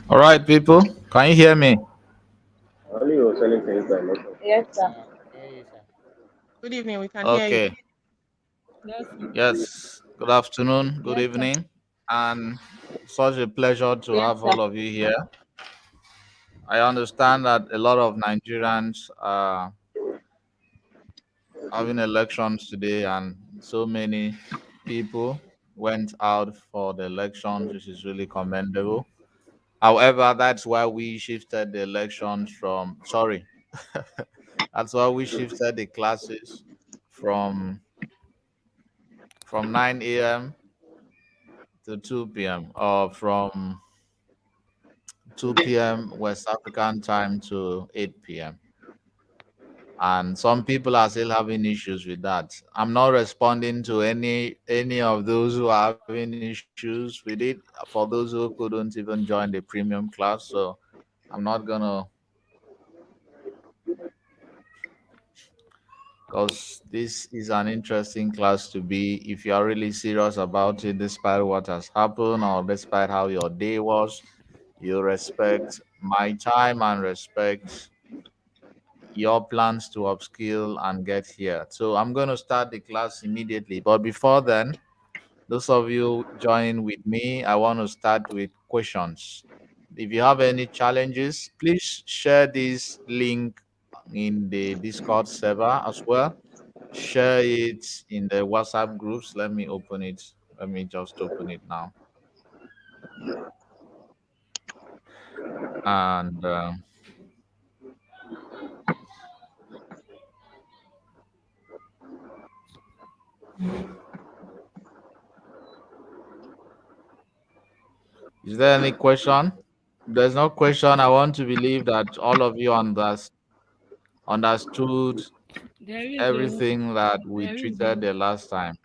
All right, people, can you hear me? Only was selling things by network. Yes, sir. Hey, sir. Good evening. We can hear you. Okay. Yes, sir. Yes. Good afternoon. Good Yes, sir. evening. And such a pleasure to Yes, have sir. all of you here. I understand that a lot of Nigerians are having elections today, and so many people went out for the elections, which is really commendable. However, that's why we shifted the elections from, sorry, that's why we shifted the classes from 9 a.m. to 2 p.m. or from 2 p.m. West African time to 8 p.m. And some people are still having issues with that. I'm not responding to any of those who are having issues with it. For those who couldn't even join the premium class, so I'm not gonna, because this is an interesting class to be if you are really serious about it, despite what has happened or despite how your day was. You respect my time and respect your plans to upskill and get here. So I'm going to start the class immediately. But before then, those of you joining with me, I want to start with questions. If you have any challenges, please share this link in the Discord server as well. Share it in the WhatsApp groups. Let me open it. Let me just open it now. And is there any question? There's no question. I want to believe that all of you understood There is a everything that we there is treated a the last time.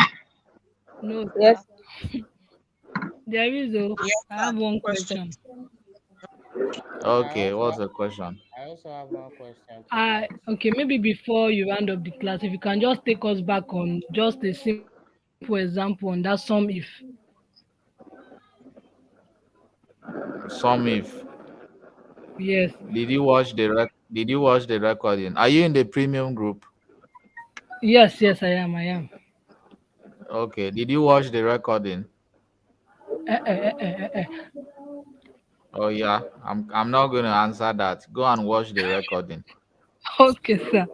no, Yes, sir. There is a yes, I sir. have one Question. question. Okay, I Okay, also what's the question? I also have one question to I ask. okay, maybe before you round up the class, if you can just take us back on just a simple example on that sum if. Some if Yes. did you watch the recording? Are you in the premium group? Yes, yes, I am. I am. Okay, did you watch the recording? Eh, eh, eh, eh, eh, eh. Oh yeah, I'm not going to answer that. Go and watch the recording. Okay, sir.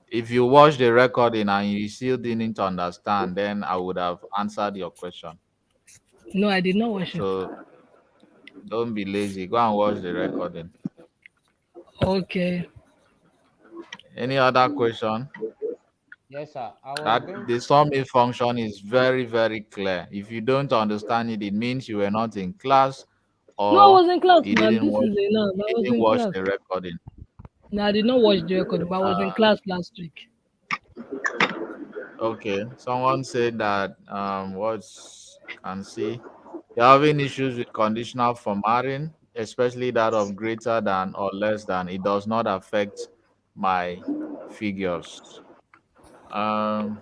If you watch the recording and you still didn't understand, then I would have answered your question. No, I did not watch it. So don't be lazy. Go and watch the recording. Okay. Any other question? Yes, sir. I was That going the sum if function is very, very clear. If you don't understand it, it means you were not in class No, I or was in class, you man. didn't This watch is enough. I was in watch class. the recording. No, I did not watch the record, but I was in Uh, class last week. okay. Someone said that what's can see you're having issues with conditional formatting, especially that of greater than or less than. It does not affect my figures. Um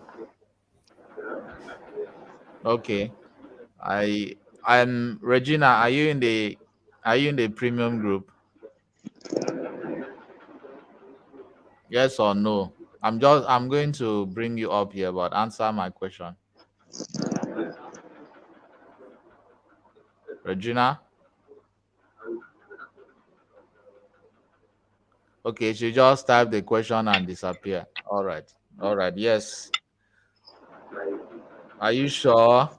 okay. I I'm Regina, are you in the premium group? Yes or no? I'm going to bring you up here, but answer my question. Regina? Okay, she just type the question and disappear. All right. All right. Yes. Are you sure?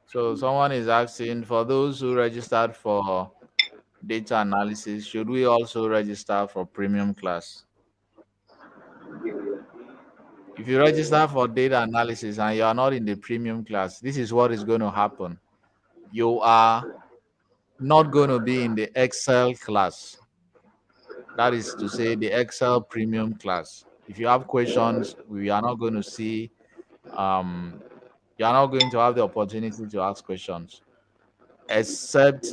So someone is asking for those who registered for data analysis, should we also register for premium class? If you register for data analysis and you are not in the premium class, this is what is going to happen. You are not going to be in the Excel class. That is to say, the Excel premium class. If you have questions, we are not going to see, um, you are not going to have the opportunity to ask questions, except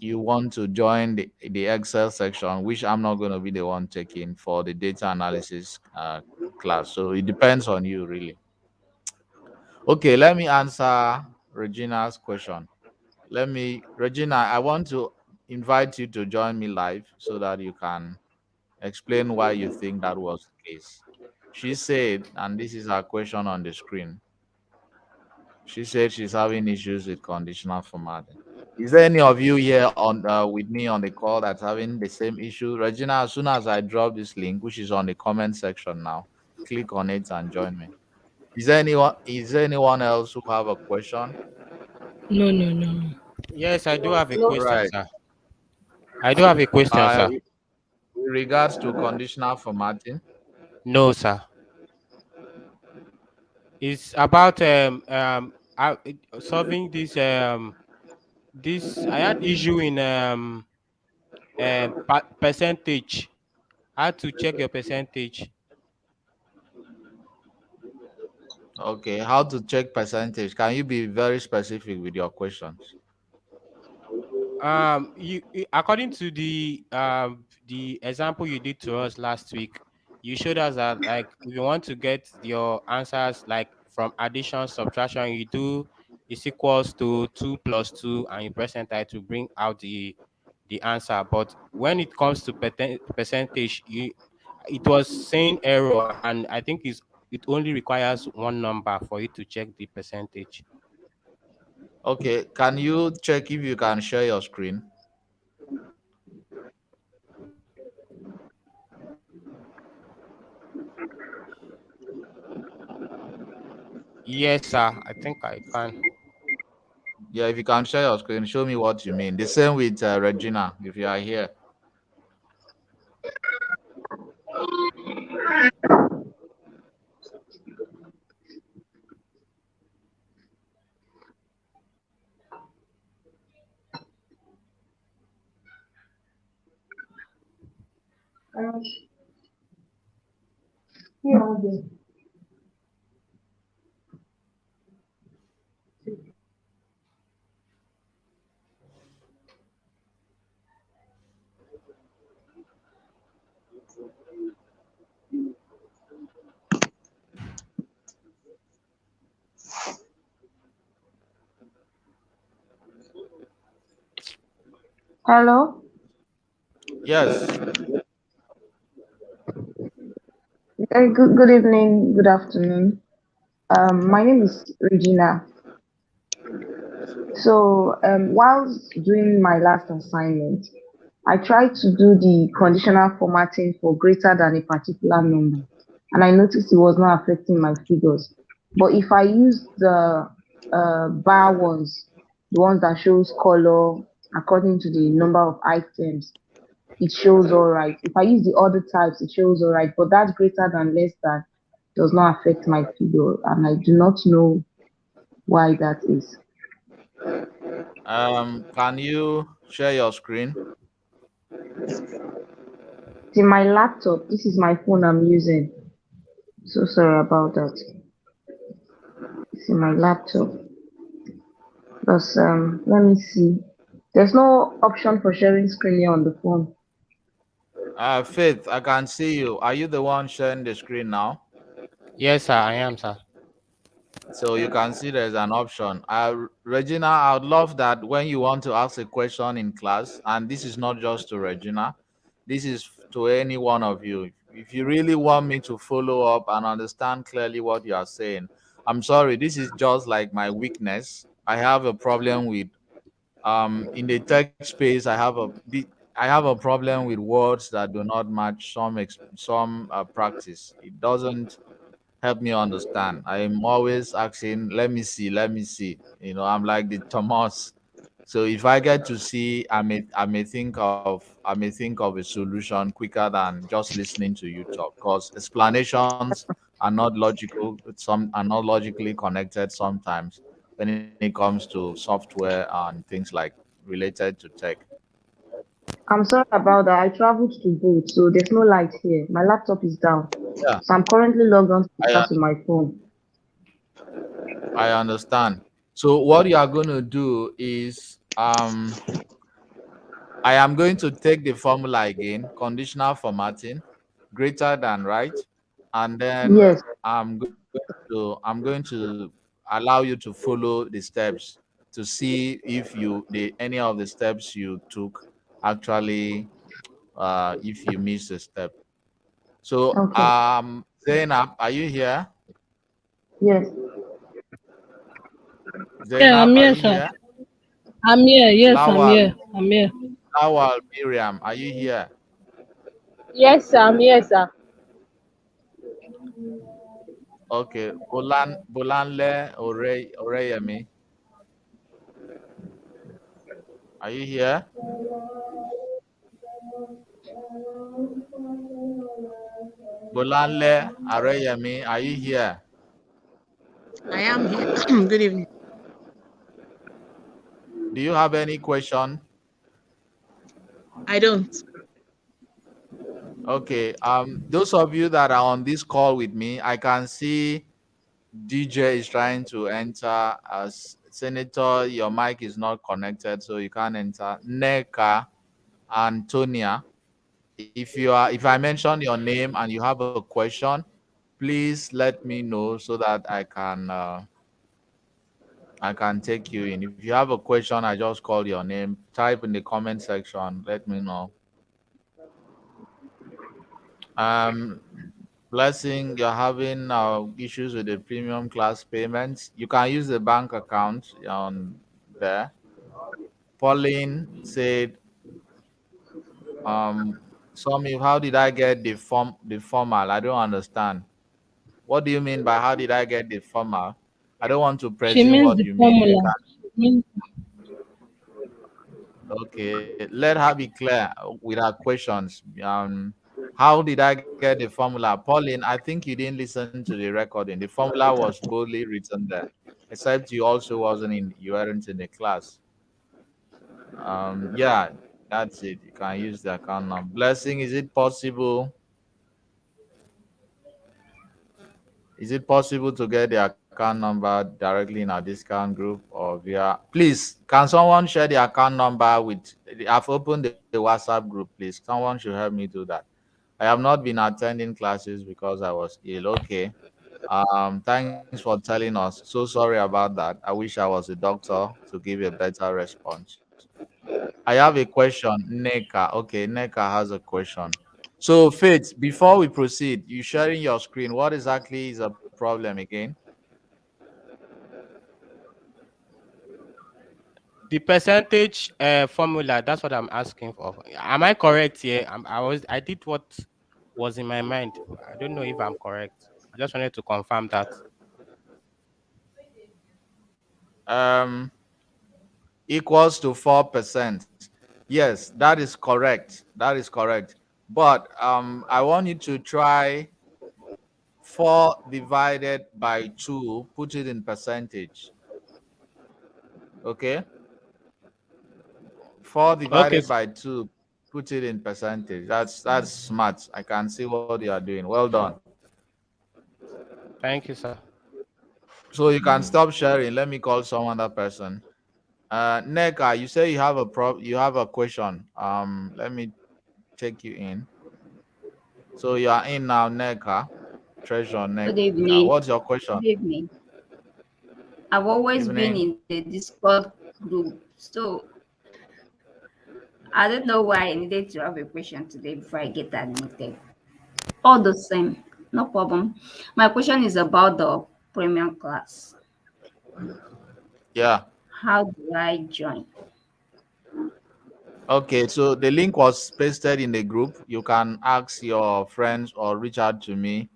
you want to join the Excel section, which I'm not going to be the one taking for the data analysis class. So it depends on you, really. Okay, let me answer Regina's question. Regina, I want to invite you to join me live so that you can explain why you think that was the case. She said, and this is her question on the screen, she said she's having issues with conditional formatting. Is there any of you here on with me on the call that's having the same issue? Regina, as soon as I drop this link, which is on the comment section now, click on it and join me. Is there anyone else who have a question? No, no, no, no. Yes, I do have a All question, right. sir. I do have a question, sir. With regards to conditional formatting, No, sir. It's about solving this. I had issue in percentage. How to check your percentage? okay, how to check percentage? Can you be very specific with your questions? According to the example you did to us last week, you showed us that, like, if you want to get your answers, like from addition, subtraction, you do is equals to 2 plus 2, and you press enter to bring out the answer. But when it comes to percentage, it was saying error, and I think it only requires one number for you to check the percentage. Okay, can you check if you can share your screen? Yes, sir. I think I can. Yeah, if you can share your screen, show me what you mean. The same with Regina, if you are here. Hello. Yes. Good evening, good afternoon. My name is Regina. So, whilst doing my last assignment, I tried to do the conditional formatting for greater than a particular number, and I noticed it was not affecting my figures. But if I use the bar ones, the ones that shows color according to the number of items, it shows all right. If I use the other types, it shows all right. But that greater than less than does not affect my figure, and I do not know why that is. Can you share your screen? It's in my laptop. This is my phone I'm using. So sorry about that. It's in my laptop. Plus, let me see. There's no option for sharing screen here on the phone. Faith, I can see you. Are you the one sharing the screen now? Yes, sir. I am, sir. So you can see there's an option. Regina, I would love that when you want to ask a question in class, and this is not just to Regina, this is to any one of you. If you really want me to follow up and understand clearly what you are saying, I'm sorry, this is just like my weakness. I have a problem with in the text space. I have a problem with words that do not match some practice. It doesn't help me understand. I'm always asking, let me see. I'm like the Thomas. So if I get to see, I may think of a solution quicker than just listening to you talk. Because explanations are not logical. Some are not logically connected sometimes when it comes to software and things like related to tech. I'm sorry about that. I traveled to both, so there's no light here. My laptop is down. Yeah, So I'm currently logged on to the I class with my phone. I understand. So what you are going to do is I am going to take the formula again, conditional formatting, greater than, right? And then Yes. I'm going to allow you to follow the steps to see if any of the steps you took actually if you miss a step. So Okay. Zainab, are you here? Yes. Yeah, Zainab, I'm are here, you sir. here? I'm here. Yes, I'm Lawal, here. I'm here. Lawal, Miriam, are you here? Yes, sir. I'm here, sir. Okay. Bolanle Oreyemi, are you here? Bolanle Oreyemi, are you here? I am here. Good evening. Do you have any question? I don't. Okay. Those of you that are on this call with me, I can see DJ is trying to enter as Senator. Your mic is not connected, so you can't enter. Neka, Antonia. If I mention your name and you have a question, please let me know so that I can take you in. If you have a question, I just call your name. Type in the comment section. Let me know. Um, Blessing, you're having issues with the premium class payments. You can use the bank account on there. Pauline said, Somi, how did I get the formal? I don't understand. What do you mean by how did I get the formal? I don't want to She presume means what the you mean. You formula. can Means Okay, let her be clear with her questions. How did I get the formula? Pauline, I think you didn't listen to the recording. The formula was boldly written there, except you weren't in the class. Yeah, that's it. You can use the account number. Blessing, is it possible? Is it possible to get the account number directly in our discount group or via? Please, can someone share the account number with? I've opened the WhatsApp group. Please, someone should help me do that. I have not been attending classes because I was ill. Okay. Thanks for telling us. So sorry about that. I wish I was a doctor to give a better response. I have a question, Neka. Okay, Neka has a question. So, Faith, before we proceed, you sharing your screen. What exactly is a problem again? The percentage formula, that's what I'm asking for. Am I correct here? I did what was in my mind. I don't know if I'm correct. I just wanted to confirm that. Um, Equals to 4%. Yes, that is correct. That is correct. But I want you to try 4 divided by 2, put it in percentage. Okay? 4 Okay, divided by 2, put it in percentage. That's smart. I can see what you are doing. Well done. thank you, sir. So you can stop sharing. Let me call some other person. Neka, you say you have a question. Let me take you in. So you are in now, Neka. Treasure Good Neka. What's evening. your question? Good evening. I've always been Evening. in the Discord group, so I don't know why I needed to have a question today before I get admitted. All the same, no problem. My question is about the premium class. Yeah. How do I join? Okay, so the link was pasted in the group. You can ask your friends or reach out to me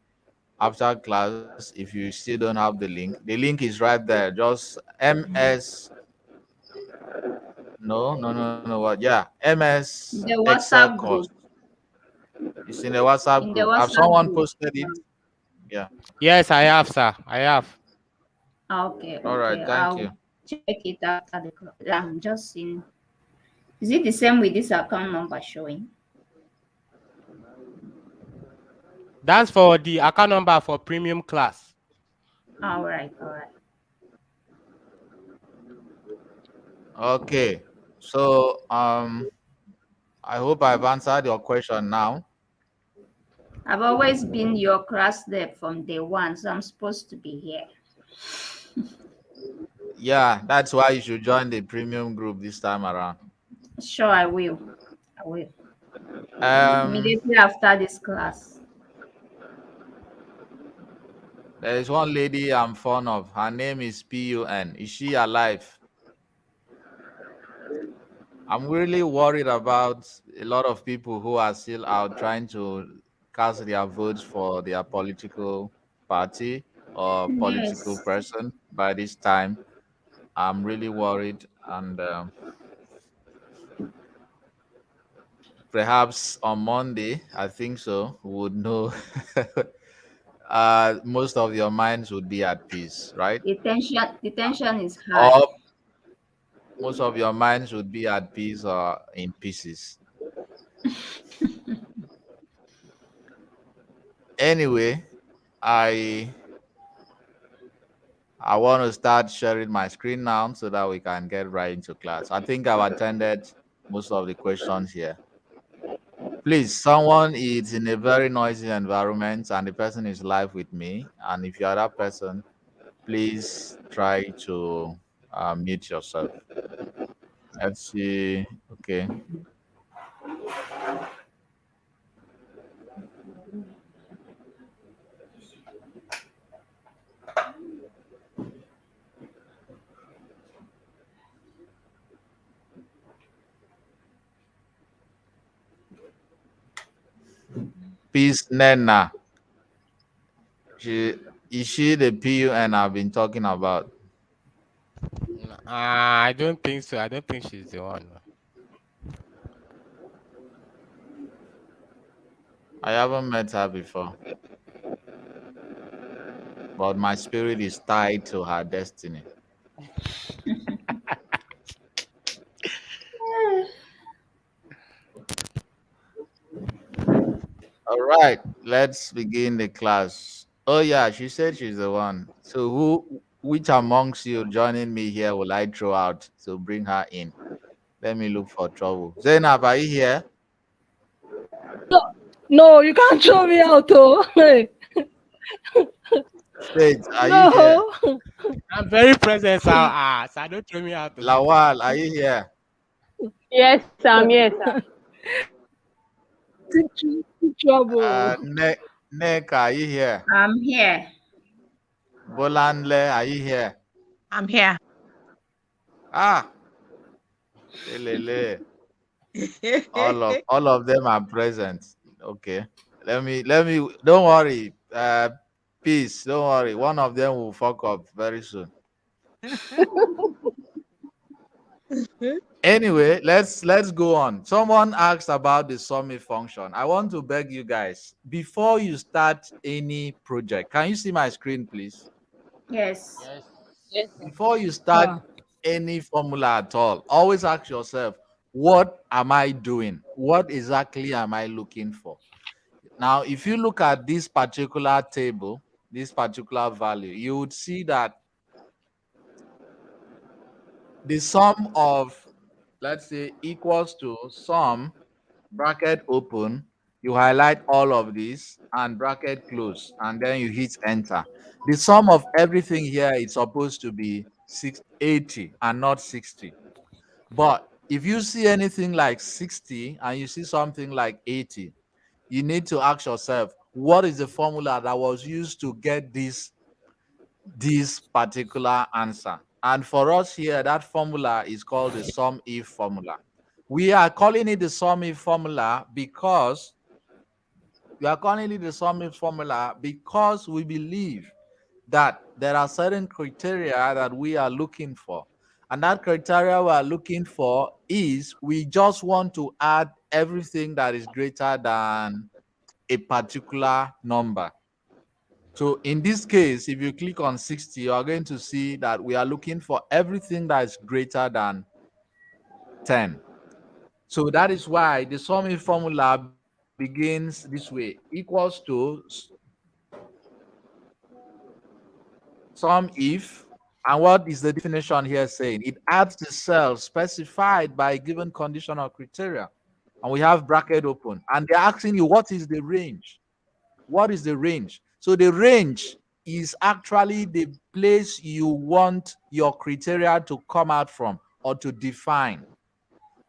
after class if you still don't have the link. The link is right there. Just MS. No. What? Yeah, MS The Excel WhatsApp course. group. It's in the WhatsApp In the group. Have WhatsApp someone group. posted it? Yeah. Yes, I have, sir. I have. Okay, All right. okay. Thank I'll you. check it after the class. I'm just seeing. Is it the same with this account number showing? That's for the account number for premium class. All right, all right. Okay. So I hope I've answered your question now. I've always been your class rep from day one, so I'm supposed to be here. Yeah, that's why you should join the premium group this time around. Sure, I will. I will. Um, Immediately after this class. there is one lady I'm fond of. Her name is PUN. Is she alive? I'm really worried about a lot of people who are still out trying to cast their votes for their political party or political Yes. person by this time. I'm really worried, and perhaps on Monday, I think so, we would know. Most of your minds would be at peace, right? The tension is hard. Or most of your minds would be at peace or in pieces. Anyway, I I want to start sharing my screen now so that we can get right into class. I think I've attended most of the questions here. Please, someone is in a very noisy environment and the person is live with me. And if you are that person, please try to mute yourself. Let's see. Okay. Peace, Nena. She is she the PUN I've been talking about? I don't think so. I don't think she's the one. I haven't met her before, but my spirit is tied to her destiny. All right, let's begin the class. Oh yeah, she said she's the one. So which amongst you joining me here will I throw out to bring her in? Let me look for trouble. Zainab, are you here? No, you can't throw me out, oh. Hey, Faith, are you here? no. I'm very present, sir. So don't throw me out. Lawal, are you here? Yes, Sam. Yes, sir. Trouble. Nek, are you here? I'm here. Bolanle, are you here? I'm here. Ah, lele. All of them are present. Okay. Let me don't worry. Peace, don't worry. One of them will fuck up very soon. Anyway, let's go on. Someone asked about the summit function. I want to beg you guys, before you start any project, can you see my screen, please? Yes. Yes, sir. Before you start any formula at all, always ask yourself, what am I doing? What exactly am I looking for? Now, if you look at this particular table, this particular value, you would see that the sum of, let's say, equals to sum, bracket open, you highlight all of these and bracket close, and then you hit enter. The sum of everything here is supposed to be 680 and not 60. But if you see anything like 60 and you see something like 80, you need to ask yourself, what is the formula that was used to get this particular answer? And for us here, that formula is called the sum if formula. We are calling it the sum if formula because we believe that there are certain criteria that we are looking for. And that criteria we are looking for is we just want to add everything that is greater than a particular number. So in this case, if you click on 60, you are going to see that we are looking for everything that is greater than 10. So that is why the summing formula begins this way, equals to sum if, and what is the definition here saying? It adds the cell specified by a given condition or criteria. and we have bracket open, and they're asking you what is the range. What is the range? So the range is actually the place you want your criteria to come out from or to define.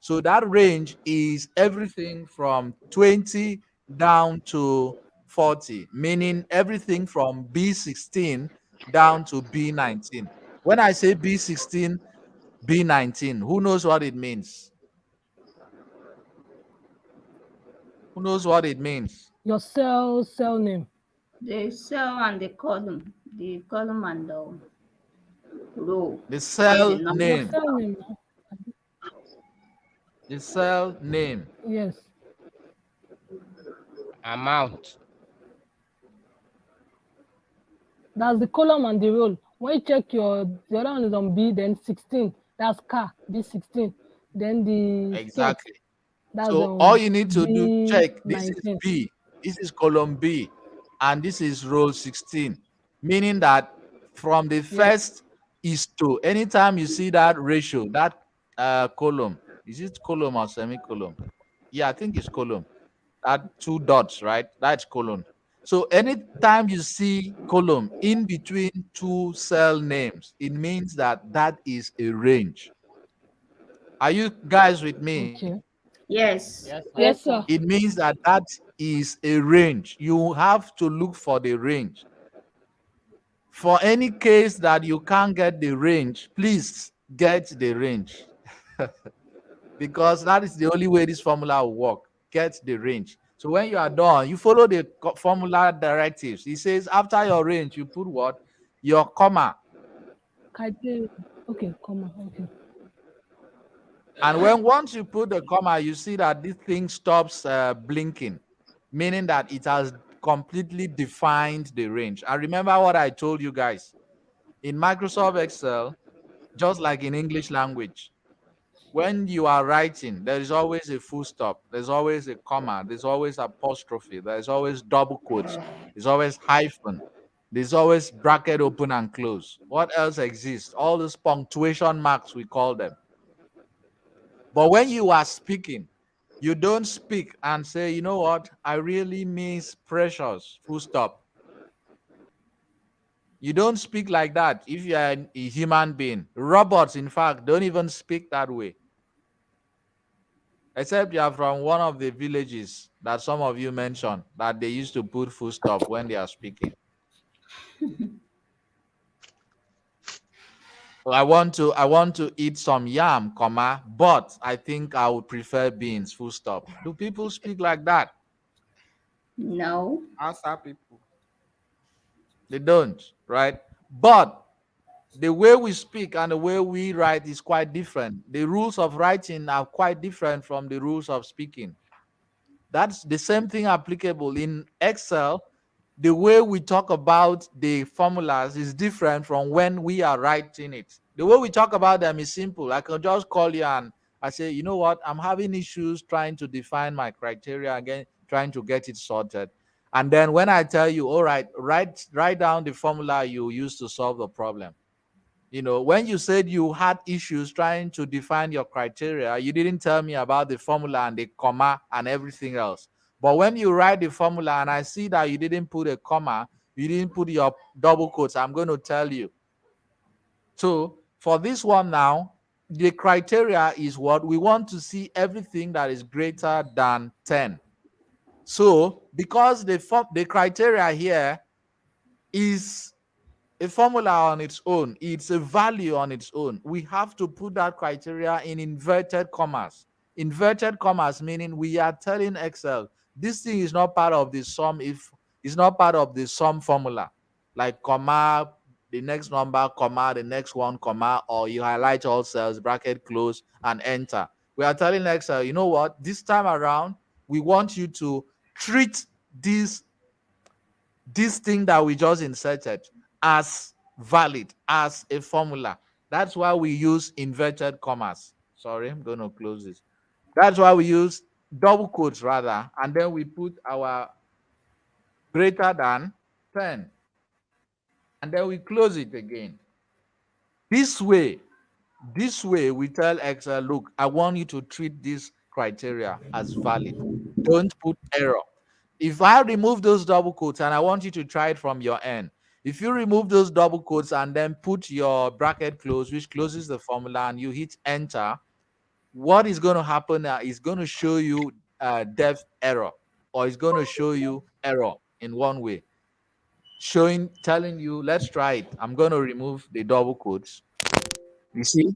So that range is everything from 20 down to 40, meaning everything from B16 down to B19. When I say B16, B19, who knows what it means? Who knows what it means? Your cell name. The cell and the column and the row, The and the cell Your number. name. cell name. Now. The cell name. Yes. Amount. That's the column and the row. When you check the other one is on B, then 16. That's car, B16. Then the Exactly. that's So all on you need to do, check, this is B19. B, this is column B, and this is row 16, meaning that from the first is to, anytime you see that ratio, that column, is it column or semicolon? Yeah, I think it's column. That two dots, right? That's column. So anytime you see column in between two cell names, it means that that is a range. Are you guys with me? Okay. Yes. Yes, sir. Yes, sir. It means that that is a range. You have to look for the range. For any case that you can't get the range, please get the range. Because that is the only way this formula will work. Get the range. So when you are done, you follow the formula directives. It says after your range, you put what? Your comma. Criteria. Okay, comma. Okay. And once you put the comma, you see that this thing stops blinking, meaning that it has completely defined the range. And remember what I told you guys. In Microsoft Excel, just like in English language, when you are writing, there is always a full stop, there's always a comma, there's always apostrophe, there's always double quotes, there's always hyphen, there's always bracket open and close. What else exists? All those punctuation marks, we call them. But when you are speaking, you don't speak and say, you know what, I really miss Precious, full stop. You don't speak like that if you are a human being. Robots, in fact, don't even speak that way. Except you are from one of the villages that some of you mentioned that they used to put full stop when they are speaking. So I want to eat some yam, comma, but I think I would prefer beans, full stop. Do people speak like that? No. Answer people. They don't, right? But the way we speak and the way we write is quite different. The rules of writing are quite different from the rules of speaking. That's the same thing applicable in Excel. The way we talk about the formulas is different from when we are writing it. The way we talk about them is simple. I can just call you and I say, you know what, I'm having issues trying to define my criteria again, trying to get it sorted. And then when I tell you, all right, write down the formula you use to solve the problem. You know, when you said you had issues trying to define your criteria, you didn't tell me about the formula and the comma and everything else. But when you write the formula and I see that you didn't put a comma, you didn't put your double quotes, I'm going to tell you. So for this one now, the criteria is what we want to see everything that is greater than 10. So because the criteria here is a formula on its own, it's a value on its own, we have to put that criteria in inverted commas. Inverted commas meaning we are telling Excel this thing is not part of the sum, if it's not part of the sum formula, like comma, the next number, comma, the next one, comma, or you highlight all cells, bracket close, and enter. We are telling Excel, you know what, this time around we want you to treat this thing that we just inserted as valid, as a formula. That's why we use inverted commas. Sorry, I'm going to close this. That's why we use double quotes rather, and then we put our greater than 10, and then we close it again. This way we tell Excel, look, I want you to treat this criteria as valid. Don't put error. If I remove those double quotes, and I want you to try it from your end, if you remove those double quotes and then put your bracket close, which closes the formula, and you hit enter, what is going to happen is going to show you depth error, or it's going to show you error in one way, telling you, let's try it. I'm going to remove the double quotes. You see?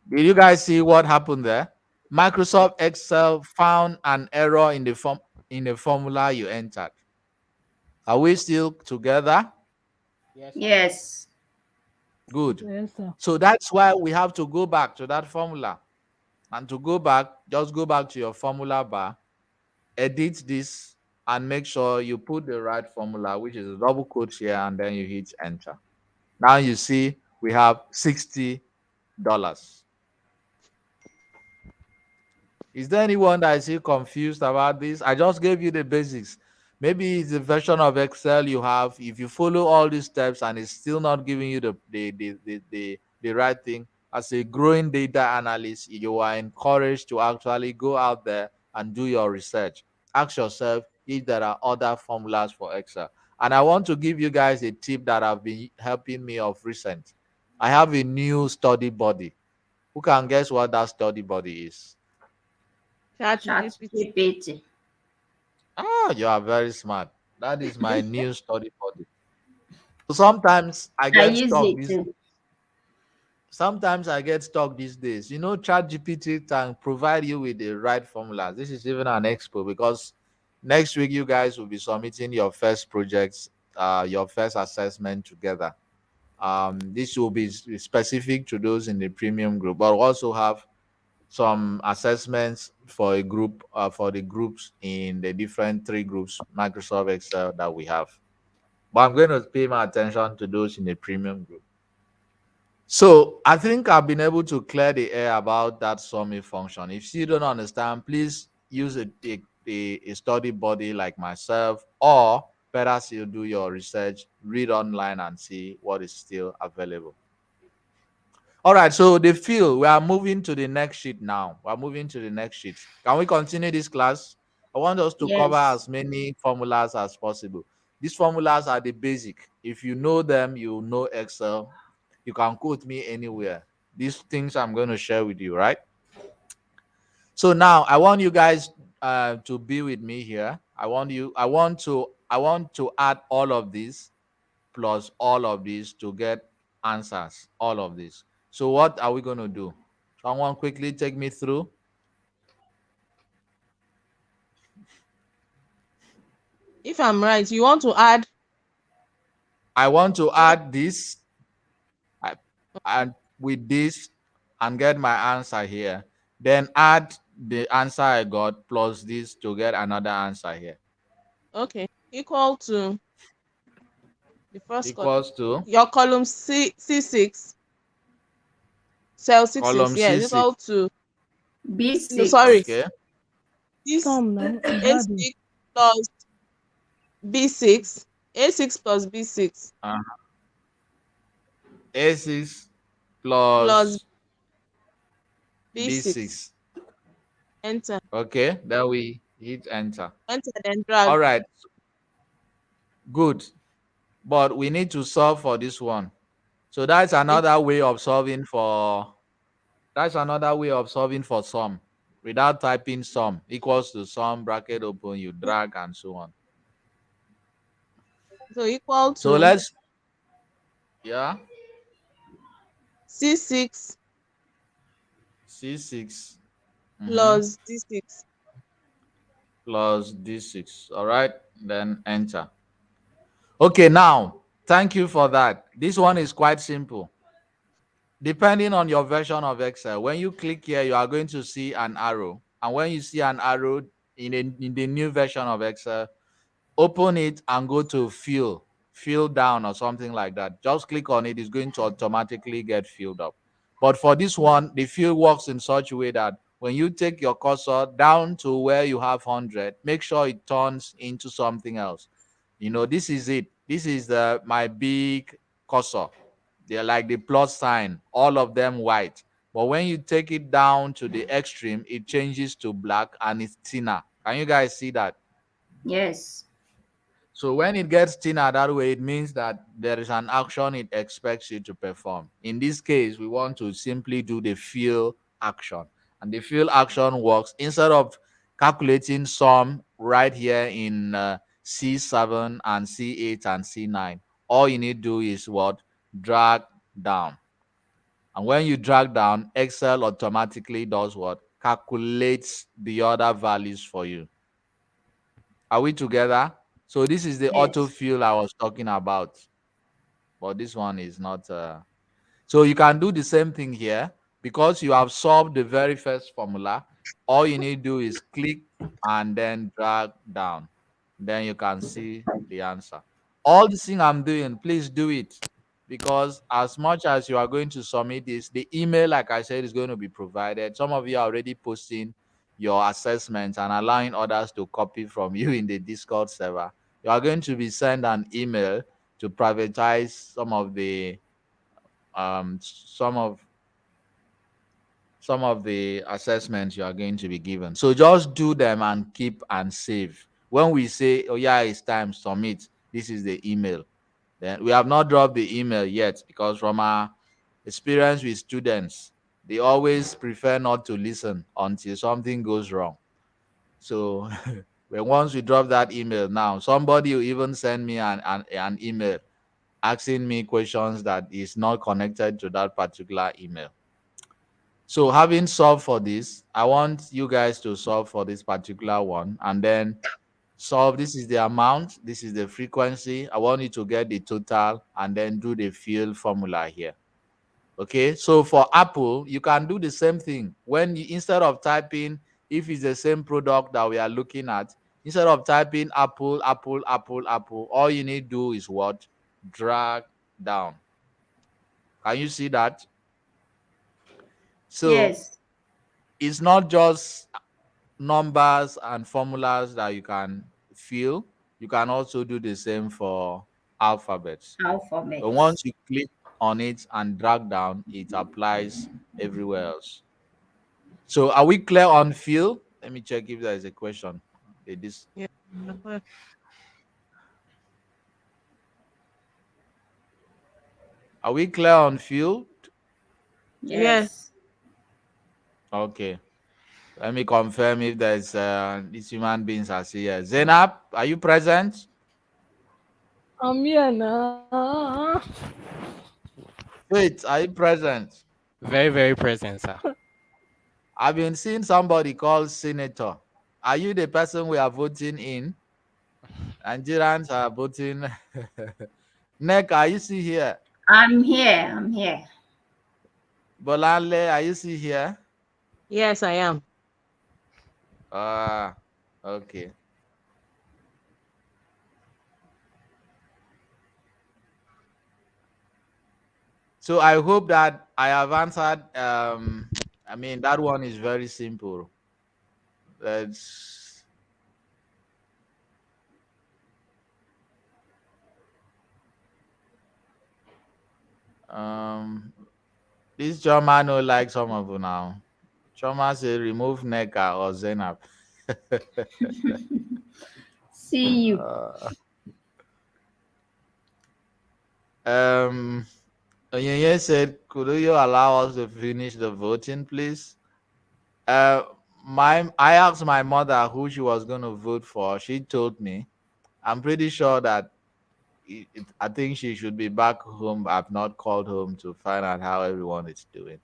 Did you guys see what happened there? Microsoft Excel found an error in the formula you entered. Are we still together? Yes. Yes. Good. Yes, sir. So that's why we have to go back to that formula. And to go back, just go back to your formula bar, edit this, and make sure you put the right formula, which is a double quote here, and then you hit enter. Now you see we have $60. Is there anyone that is still confused about this? I just gave you the basics. Maybe it's the version of Excel you have. If you follow all these steps and it's still not giving you the right thing, as a growing data analyst, you are encouraged to actually go out there and do your research. Ask yourself if there are other formulas for Excel. And I want to give you guys a tip that have been helping me of recent. I have a new study buddy. Who can guess what that study buddy is? ChatGPT. ChatGPT. Ah, you are very smart. That is my new study buddy. So sometimes I I get use stuck it these too. sometimes I get stuck these days. You know, ChatGPT can provide you with the right formulas. This is even an expo because next week you guys will be submitting your first projects, your first assessment together. This will be specific to those in the premium group, but also have some assessments for a group, for the groups in the different three groups Microsoft Excel that we have. But I'm going to pay my attention to those in the premium group. So I think I've been able to clear the air about that summary function. If you don't understand, please use a study buddy like myself, or better still, do your research, read online, and see what is still available. All right, so the field, we are moving to the next sheet now. We're moving to the next sheet. Can we continue this class? I want us to cover Yes. as many formulas as possible. These formulas are the basic. If you know them, you know Excel. You can quote me anywhere. These things I'm going to share with you, right? So now I want you guys to be with me here. I want to add all of this plus all of this to get answers. All of this. So what are we going to do? Someone quickly take me through. If I'm right, you want to add I want to add this and with this and get my answer here. Then add the answer I got plus this to get another answer here. okay equal to the first column. Equals to Your column C6, cell 6 column yeah, C6. is equal to B6. no, sorry. Okay. This Some now. A6 plus B6, A6 plus B6 A6 plus plus B6. B6. Enter. Okay, then we hit enter. Enter, then drag. All right, good. But we need to solve for this one. So that's another way of solving for sum without typing sum equals to sum bracket open, you drag and so on. So equal to So let's yeah, C6 C6 plus D6. plus D6. All right, then enter. Okay, now thank you for that. This one is quite simple. Depending on your version of Excel, when you click here, you are going to see an arrow. And when you see an arrow in the new version of Excel, open it and go to fill down or something like that. Just click on it, it's going to automatically get filled up. But for this one, the fill works in such a way that when you take your cursor down to where you have 100, make sure it turns into something else. You know, this is it. This is my big cursor. They're like the plus sign, all of them white. But when you take it down to the extreme, it changes to black and it's thinner. Can you guys see that? Yes. So when it gets thinner that way, it means that there is an action it expects you to perform. In this case, we want to simply do the fill action. And the fill action works instead of calculating sum right here in C7 and C8 and C9. All you need to do is what? Drag down. And when you drag down, Excel automatically does what? Calculates the other values for you. Are we together? So this is the Yes. autofill I was talking about. But this one is not. So you can do the same thing here. Because you have solved the very first formula, all you need to do is click and then drag down. Then you can see the answer. All the thing I'm doing, please do it. Because as much as you are going to submit this, the email, like I said, is going to be provided. Some of you are already posting your assessments and allowing others to copy from you in the Discord server. You are going to be sent an email to privatize some of the some of the assessments you are going to be given. So just do them and keep and save. When we say, oh yeah, it's time, submit, this is the email. Then we have not dropped the email yet because from our experience with students, they always prefer not to listen until something goes wrong. So when once we drop that email now, somebody will even send me an email asking me questions that is not connected to that particular email. So having solved for this, I want you guys to solve for this particular one and then solve. This is the amount, this is the frequency. I want you to get the total and then do the fill formula here. Okay, so for Apple, you can do the same thing. When you, instead of typing, if it's the same product that we are looking at, instead of typing Apple, all you need to do is what? Drag down. Can you see that? So Yes. it's not just numbers and formulas that you can fill. You can also do the same for alphabets. Alphabet. But once you click on it and drag down, it applies everywhere else. So are we clear on fill? Let me check if there is a question. Okay, this. Yeah. Are we clear on fill? Yes. Okay. Let me confirm if there's these human beings are here. Zainab, are you present? I'm here now. Wait, are you present? Very, very present, sir. I've been seeing somebody called Senator. Are you the person we are voting in? Nigerians are voting. Nek, are you still here? I'm here. I'm here. Bolanle, are you still here? Yes, I am. Ah, okay. So I hope that I have answered. I mean, that one is very simple. Let's. This Choma no like some of you now. Choma say remove Neka or Zenab. See you. Onyinye said, could you allow us to finish the voting, please? I asked my mother who she was going to vote for. She told me. I'm pretty sure that I think she should be back home. I've not called home to find out how everyone is doing.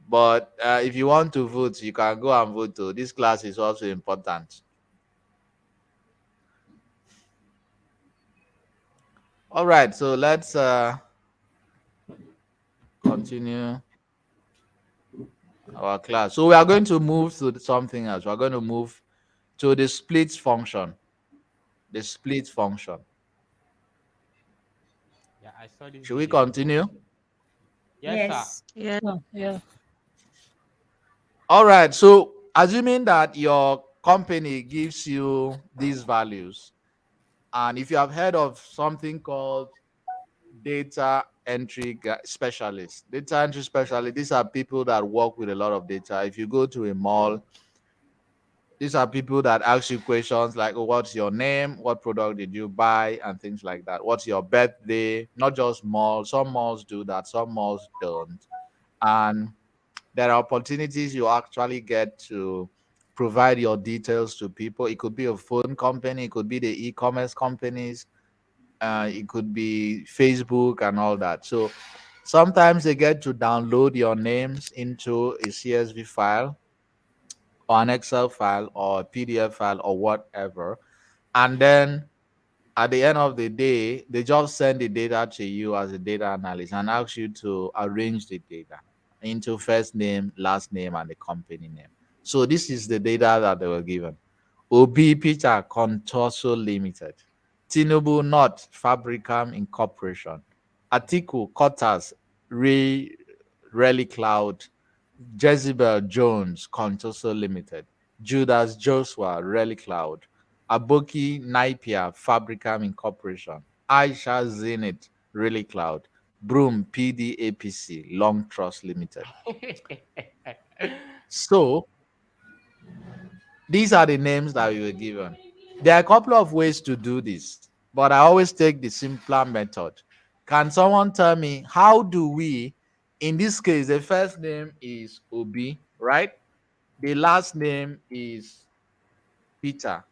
But if you want to vote, you can go and vote too. This class is also important. All right, so let's continue our class. So we are going to move to something else. We're going to move to the split function. The split function. Yeah, I saw this. Should we video. continue? Yes, sir. Yeah. Yeah. All right. So assuming that your company gives you these values, and if you have heard of something called data specialists. Data entry specialists, these are people that work with a lot of data. If you go to a mall, these are people that ask you questions like, oh, what's your name? What product did you buy? And things like that. What's your birthday? Not just malls. Some malls do that, some malls don't. And there are opportunities you actually get to provide your details to people. It could be a phone company, it could be the e-commerce companies, it could be Facebook and all that. So sometimes they get to download your names into a CSV file or an Excel file or a PDF file or whatever. And then at the end of the day, they just send the data to you as a data analyst and ask you to arrange the data into first name, last name, and the company name. So this is the data that they were given. Obi Peter Contorso Limited, Tinubu Not Fabricam Incorporation, Atiku Kotas Ray Rally Cloud, Jezebel Jones Contorso Limited, Judas Joshua Rally Cloud, Aboki Naipia Fabricam Incorporation, Aisha Zenith Rally Cloud, Broom PDAPC Long Trust Limited. So these are the names that we were given. There are a couple of ways to do this, but I always take the simpler method. Can someone tell me how do we, in this case, the first name is Obi, right? The last name is Peter.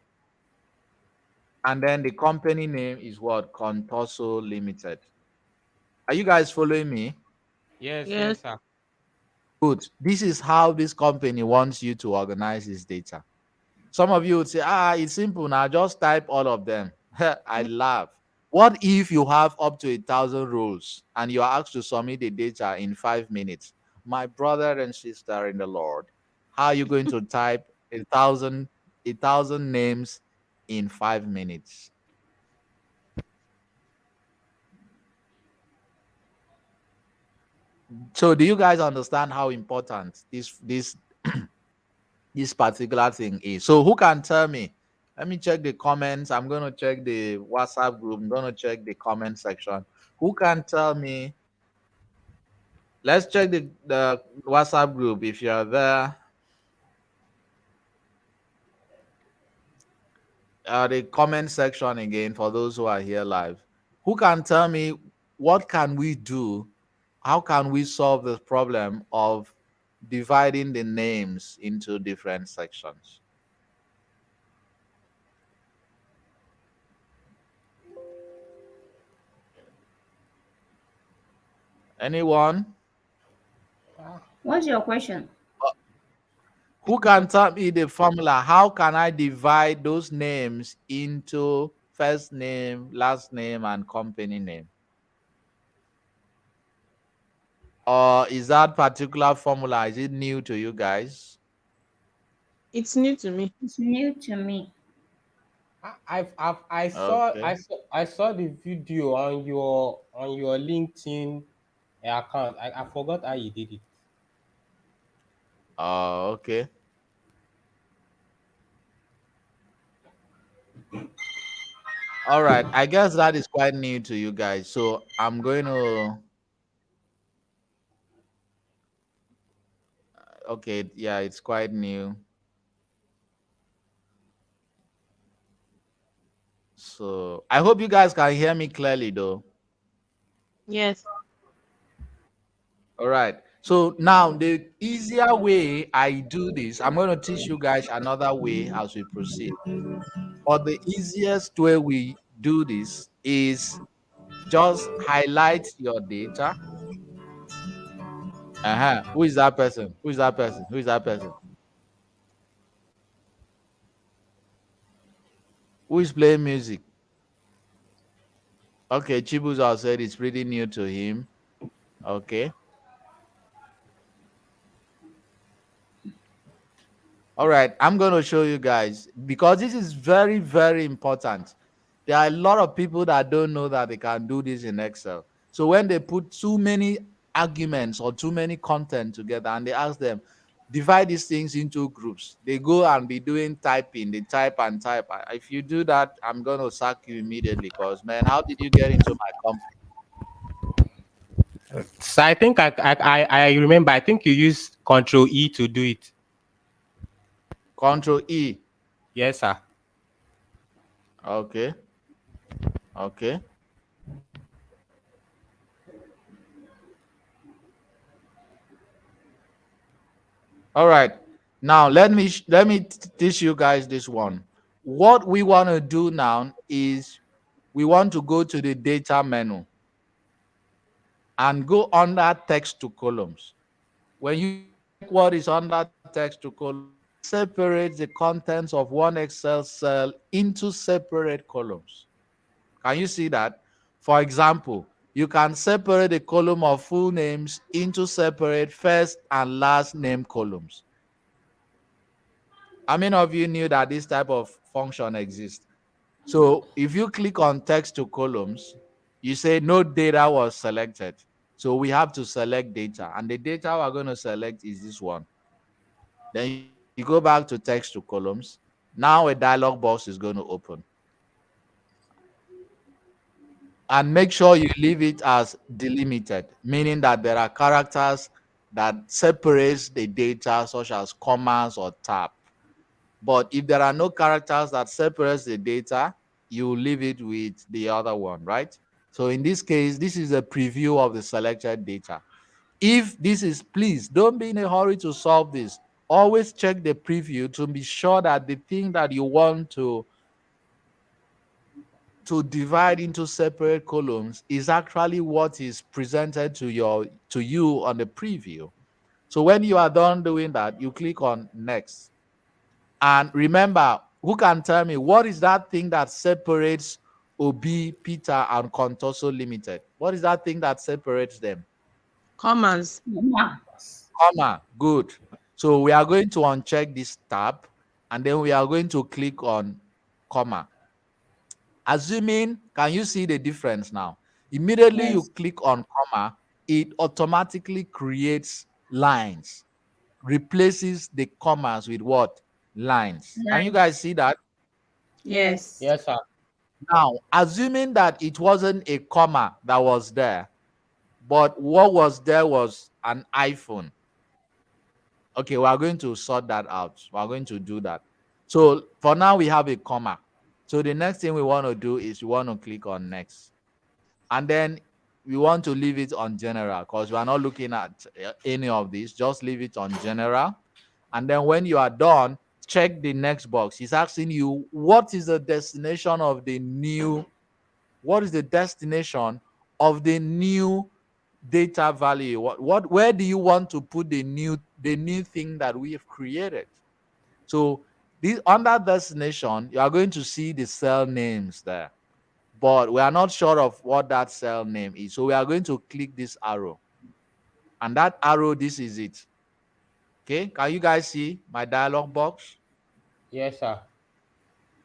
And then the company name is what? Contoso Limited. Are you guys following me? Yes, Yes. sir. Good. This is how this company wants you to organize this data. Some of you would say, it's simple now, just type all of them. I laugh. What if you have up to 1,000 rows and you are asked to submit the data in 5 minutes? My brother and sister in the Lord, how are you going to type 1,000 names in 5 minutes? So do you guys understand how important this this particular thing is? So who can tell me? Let me check the comments. I'm going to check the WhatsApp group. I'm going to check the comment section. Who can tell me? Let's check the WhatsApp group if you're there. The comment section again for those who are here live. Who can tell me what can we do? How can we solve the problem of dividing the names into different sections? Anyone? What's your question? Who can tell me the formula? How can I divide those names into first name, last name, and company name? Or is that particular formula, is it new to you guys? It's new to me. It's new to me. Okay. I saw the video on your LinkedIn account. I forgot how you did it. Oh, okay. All right. I guess that is quite new to you guys. So I'm going to. Okay. Yeah, it's quite new. So I hope you guys can hear me clearly, though. Yes. All right. So now the easier way I do this, I'm going to teach you guys another way as we proceed. But the easiest way we do this is just highlight your data. Who is that person? Who is that person? Who is that person? Who is playing music? Okay, Chibuza said it's pretty new to him. Okay. All right, I'm going to show you guys because this is very, very important. There are a lot of people that don't know that they can do this in Excel. So when they put too many arguments or too many content together and they ask them, divide these things into groups, they go and be doing typing, they type and type. If you do that, I'm going to sack you immediately because, man, how did you get into my company? So I think I remember. I think you use Control E to do it. Control E. Yes, sir. Okay. Okay. All right. Now let me teach you guys this one. What we want to do now is we want to go to the data menu and go under text to columns. When you check what is under text to columns, separate the contents of one Excel cell into separate columns. Can you see that? For example, you can separate the column of full names into separate first and last name columns. How many of you knew that this type of function exists? So if you click on text to columns, you say no data was selected. So we have to select data, and the data we're going to select is this one. Then you go back to text to columns. Now a dialog box is going to open. And make sure you leave it as delimited, meaning that there are characters that separates the data, such as commas or tab. But if there are no characters that separates the data, you leave it with the other one, right? So in this case, this is a preview of the selected data. If this is, please don't be in a hurry to solve this. Always check the preview to be sure that the thing that you want to divide into separate columns is actually what is presented to you on the preview. So when you are done doing that, you click on next. And remember, who can tell me what is that thing that separates Obi, Peter, and Contoso Limited? What is that thing that separates them? Commas. Yeah. Comma. Good. So we are going to uncheck this tab, and then we are going to click on comma. Assuming, can you see the difference now? Immediately you Yes. click on comma, it automatically creates lines, replaces the commas with what? Lines. Can you Nice. guys see that? Yes. Yes, sir. Now, assuming that it wasn't a comma that was there, but what was there was an iPhone. Okay, we are going to sort that out. We are going to do that. So for now, we have a comma. So the next thing we want to do is we want to click on next. And then we want to leave it on general because we are not looking at any of this. Just leave it on general. And then when you are done, check the next box. He's asking you, what is the destination of the new, what is the destination of the new data value? Where do you want to put the new thing that we have created? So this under destination, you are going to see the cell names there, but we are not sure of what that cell name is. So we are going to click this arrow, and that arrow, this is it. Okay, can you guys see my dialog box? Yes, sir.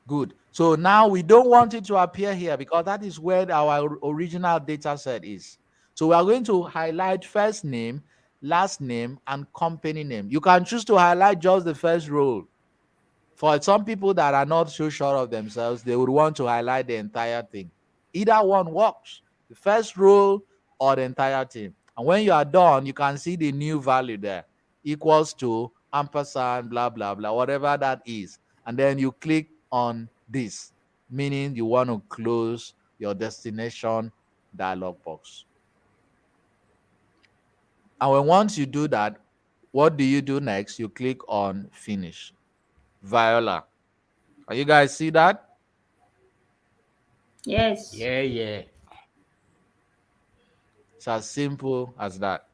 Good. So now we don't want it to appear here because that is where our original data set is. So we are going to highlight first name, last name, and company name. You can choose to highlight just the first row. For some people that are not so sure of themselves, they would want to highlight the entire thing. Either one works, the first row or the entire thing. And when you are done, you can see the new value there, equals to ampersand, blah, blah, blah, whatever that is. And then you click on this, meaning you want to close your destination dialog box. And when once you do that, what do you do next? You click on finish. Viola. Can you guys see that? Yes. Yeah, yeah. It's as simple as that.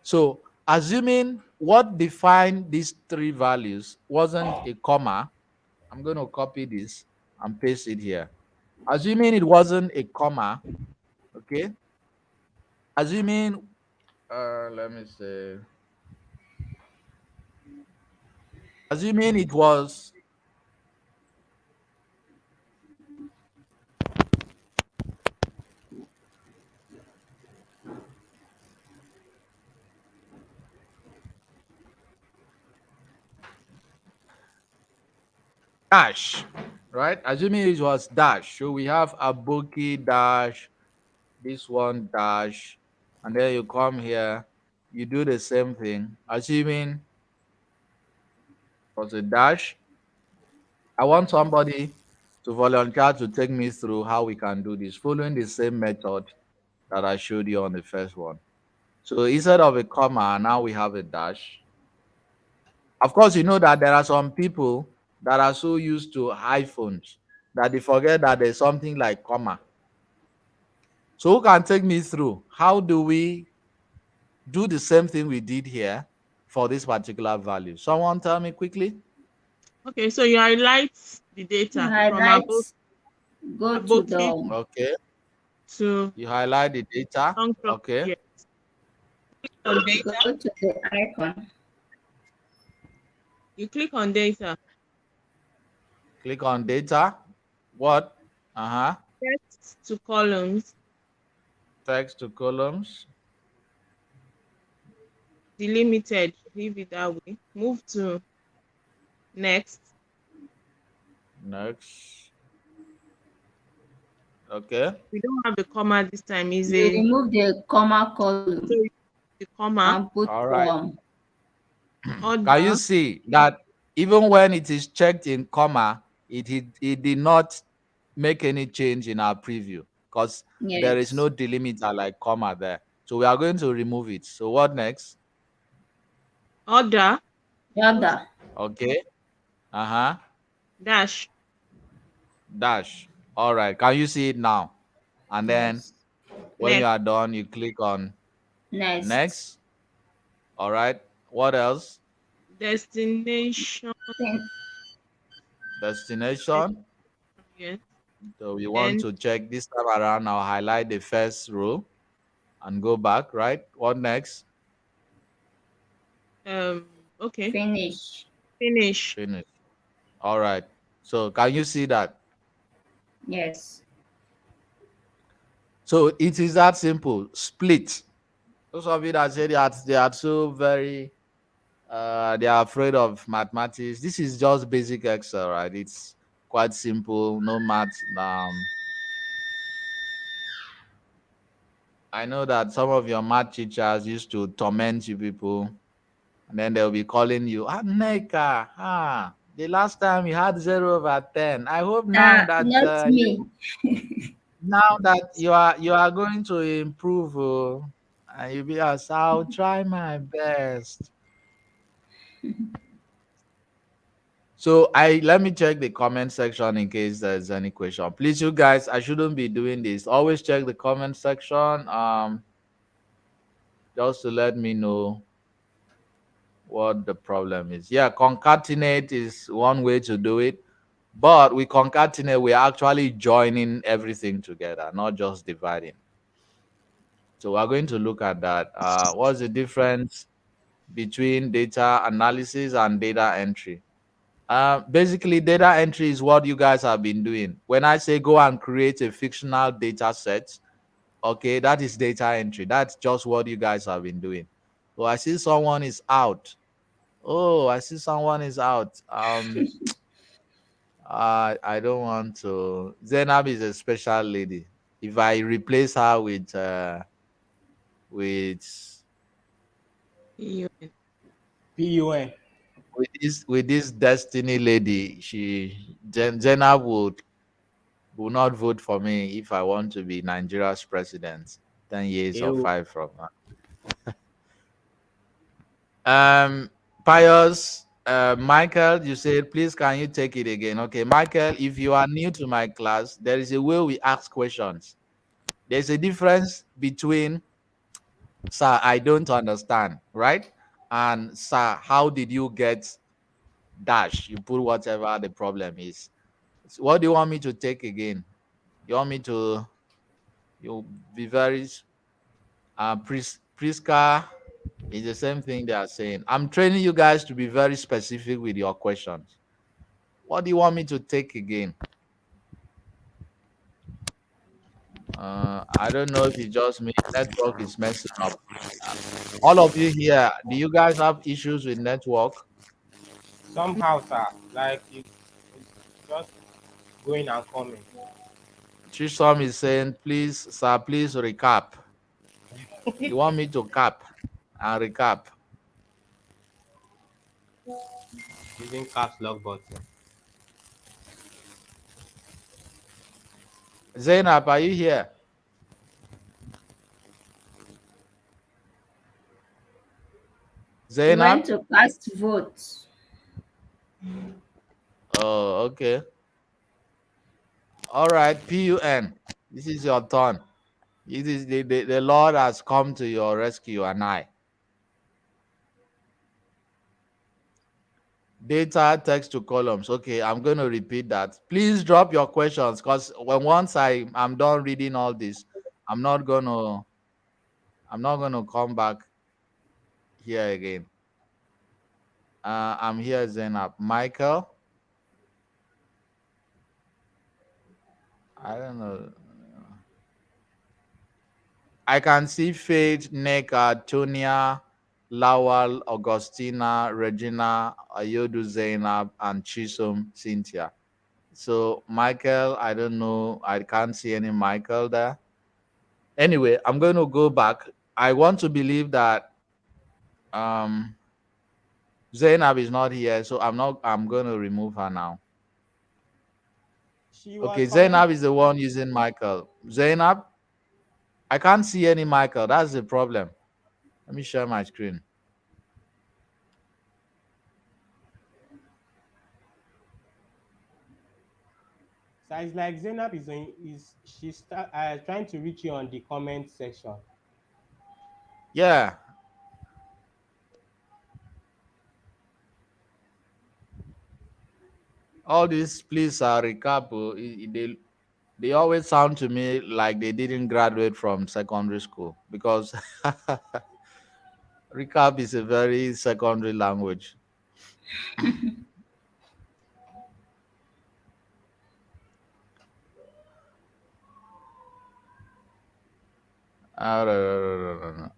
So, assuming what defined these three values wasn't a comma, I'm going to copy this and paste it here. Assuming it wasn't a comma, okay? Assuming, let me say, assuming it was dash, right? Assuming it was dash. So we have Aboki dash, this one dash, and then you come here, you do the same thing, assuming was a dash. I want somebody to volunteer to take me through how we can do this, following the same method that I showed you on the first one. So instead of a comma, now we have a dash. Of course, you know that there are some people that are so used to hyphens that they forget that there's something like comma. So who can take me through? How do we do the same thing we did here for this particular value? Someone tell me quickly. Okay, so you highlight the data from Highlight, above go to above the Okay. to You highlight the data. function. Okay. Yes. On go data, to the icon. you click on data. Click on data. What? Text to columns. Text to columns. Delimited. Leave it that way. Move to next. Next. Okay. We don't have the comma this time. Is You a remove the comma column the comma and put All right. order. Can you see that even when it is checked in comma, it did not make any change in our preview because there is yes. no delimiter like comma there. So we are going to remove it. So what next? Order The other. Okay. dash. Dash. All right. Can you see it now? And then Yes. when you Next. are done, you click on Next. next. All right. What else? Destination. Destination. Yes. So we want And to check this time around. I'll highlight the first row and go back, right? What next? okay. Finish. Finish. Finish. All right. So can you see that? Yes. So it is that simple. Split. Those of you that say they are so very they are afraid of mathematics. This is just basic Excel, right? It's quite simple. No math. I know that some of your math teachers used to torment you people, and then they'll be calling you, Neka, the last time you had 0/10. I hope now that Not me. you are going to improve, and you'll be asked, I'll try my best. So I let me check the comment section in case there's any question. Please, you guys, I shouldn't be doing this. Always check the comment section, just to let me know what the problem is. Yeah, concatenate is one way to do it, but we concatenate, we're actually joining everything together, not just dividing. So we're going to look at that. What's the difference between data analysis and data entry? Basically, data entry is what you guys have been doing. When I say go and create a fictional data set, okay, that is data entry. That's just what you guys have been doing. So I see someone is out. Oh, I see someone is out. I don't want to. Zainab is a special lady. If I replace her with You- PUN. with this Destiny lady, Zainab would not vote for me if I want to be Nigeria's president 10 years or Ew. 5 from now. Pius, Michael, you said, please can you take it again? Okay, Michael, if you are new to my class, there is a way we ask questions. There's a difference between, sir, I don't understand, right? And sir, how did you get dash? You put whatever the problem is. So what do you want me to take again? You want me to, you be very, Priska is the same thing they are saying. I'm training you guys to be very specific with your questions. What do you want me to take again? I don't know if it's just me. Network is messing up. All of you here, do you guys have issues with network? Somehow, sir, like it's just going and coming. Chisom is saying, please, sir, please recap. You want me to cap and recap? Using caps lock button. Zainab, are you here? He went Zainab? to cast votes. Oh, okay. All right, PUN. This is your turn. It is the Lord has come to your rescue and I. Data text to columns. Okay, I'm going to repeat that. Please drop your questions because when once I'm done reading all this, I'm not gonna I'm not gonna come back here again. I'm here, Zainab. Michael, I don't know. I can see Faith, Neka, Tonia, Lawal, Augustina, Regina, Ayodu, Zainab, and Chisum, Cynthia. So Michael, I don't know. I can't see any Michael there. Anyway, I'm going to go back. I want to believe that um Zainab is not here, so I'm going to remove her now. She was Okay, comment. Zainab is the one using Michael. Zainab, I can't see any Michael. That's the problem. Let me share my screen. So it's like Zainab is she's trying to reach you on the comment section. Yeah. All these please recap. They always sound to me like they didn't graduate from secondary school because recap is a very secondary language.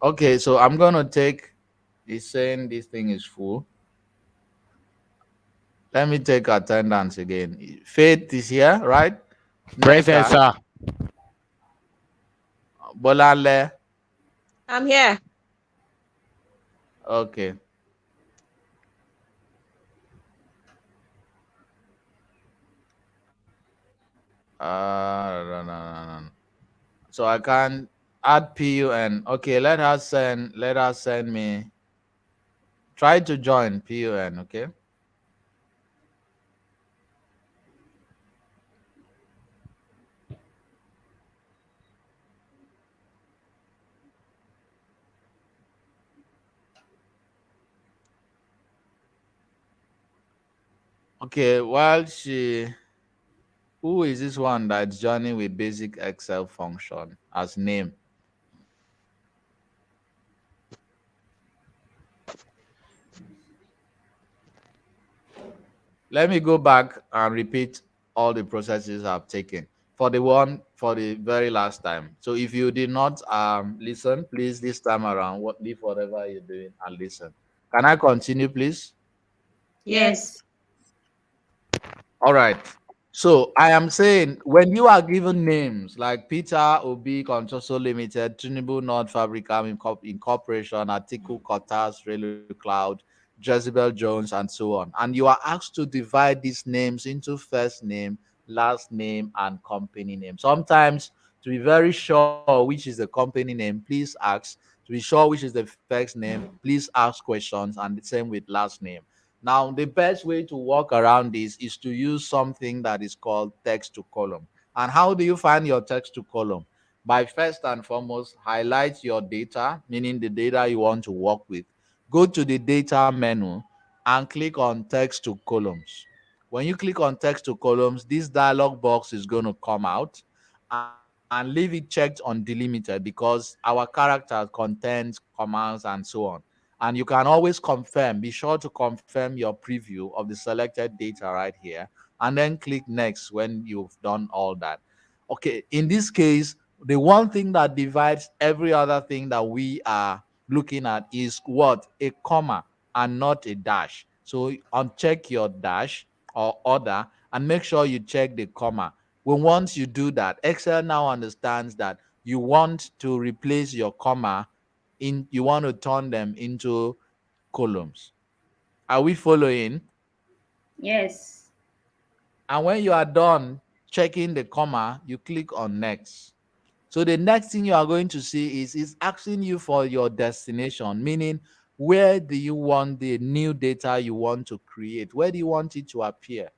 Okay, so I'm gonna take. He's saying this thing is full. Let me take attendance again. Faith is here, right? Present, Neka, sir. Bolale. I'm here. Okay. No. So I can add PUN. Okay, let her send me. Try to join PUN, okay? Okay, while she who is this one that's joining with basic Excel function as name? Let me go back and repeat all the processes I've taken for the very last time. So if you did not listen, please this time around leave whatever you're doing and listen. Can I continue, please? Yes. All right. So I am saying when you are given names like Peter Obi Controso Limited, Trinable Nord Fabricam Incorporation, Article Cortas, Railway Cloud, Jezebel Jones, and so on, and you are asked to divide these names into first name, last name, and company name. Sometimes to be very sure which is the company name, please ask. To be sure which is the first name, please ask questions, and the same with last name. Now, the best way to work around this is to use something that is called text to column. And how do you find your text to column? By first and foremost, highlight your data, meaning the data you want to work with. Go to the data menu and click on text to columns. When you click on text to columns, this dialog box is going to come out and leave it checked on delimited because our character contains commands and so on. And you can always confirm, be sure to confirm your preview of the selected data right here, and then click next when you've done all that. Okay, in this case, the one thing that divides every other thing that we are looking at is what? A comma and not a dash. So uncheck your dash or order and make sure you check the comma. When once you do that, Excel now understands that you want to replace your comma you want to turn them into columns. Are we following? Yes. And when you are done checking the comma, you click on next. So the next thing you are going to see is it's asking you for your destination, meaning where do you want the new data you want to create? Where do you want it to appear?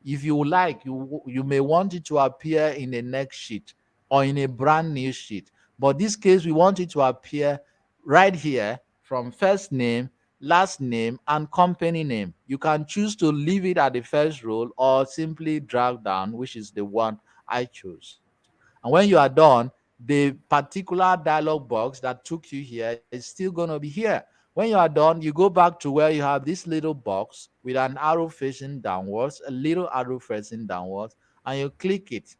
If you like, you may want it to appear in the next sheet or in a brand new sheet. But this case, we want it to appear right here from first name, last name, and company name. You can choose to leave it at the first row or simply drag down, which is the one I chose. And when you are done, the particular dialog box that took you here is still going to be here. When you are done, you go back to where you have this little box with an arrow facing downwards, a little arrow facing downwards, and you click it.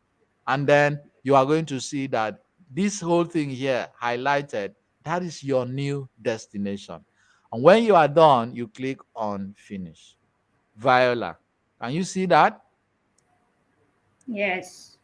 And then you are going to see that this whole thing here highlighted, that is your new destination. And when you are done, you click on finish. Viola, can you see that? Yes.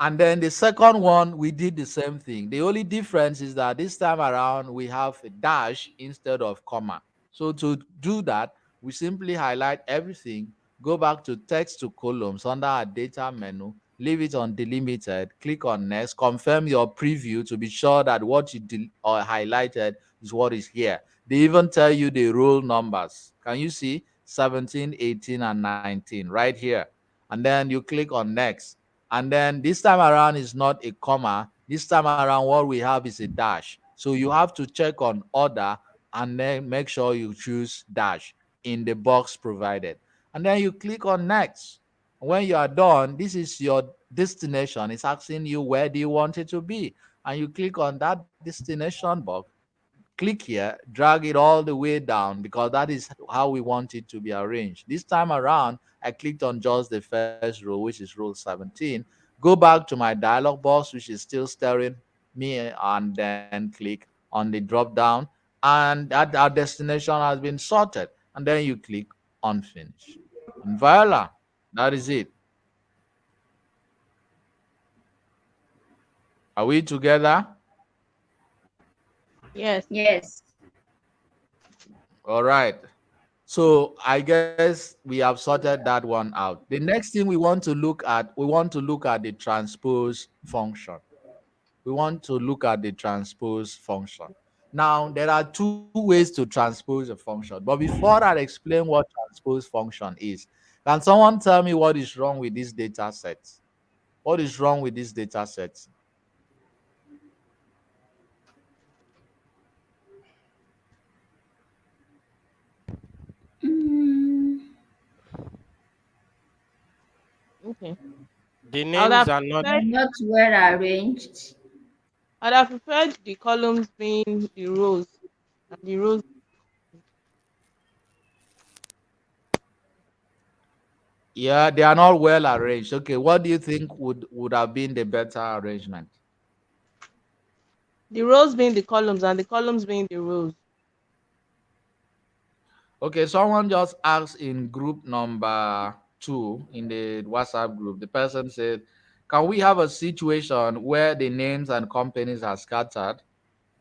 And then the second one, we did the same thing. The only difference is that this time around, we have a dash instead of comma. So to do that, we simply highlight everything, go back to text to columns under our data menu, leave it on delimited, click on next, confirm your preview to be sure that what you or highlighted is what is here. They even tell you the roll numbers. Can you see 17, 18, and 19 right here? And then you click on next. And then this time around is not a comma. This time around, what we have is a dash. So you have to check on order and then make sure you choose dash in the box provided. And then you click on next. When you are done, this is your destination. It's asking you where do you want it to be. And you click on that destination box, click here, drag it all the way down because that is how we want it to be arranged. This time around, I clicked on just the first row, which is row 17. Go back to my dialog box, which is still staring me, and then click on the drop down. And that our destination has been sorted. And then you click on finish. And voila, that is it. Are we together? Yes. Yes. All right. So I guess we have sorted that one out. The next thing we want to look at the transpose function. We want to look at the transpose function. Now, there are two ways to transpose a function. But before I explain what transpose function is, can someone tell me what is wrong with this data set? What is wrong with this data set? Mm, Okay. The I would names have are not. preferred not well arranged. I'd have preferred the columns being the rows and the rows. Yeah, they are not well arranged. Okay, what do you think would have been the better arrangement? The rows being the columns and the columns being the rows. Okay, someone just asked in group number 2 in the WhatsApp group. The person said, can we have a situation where the names and companies are scattered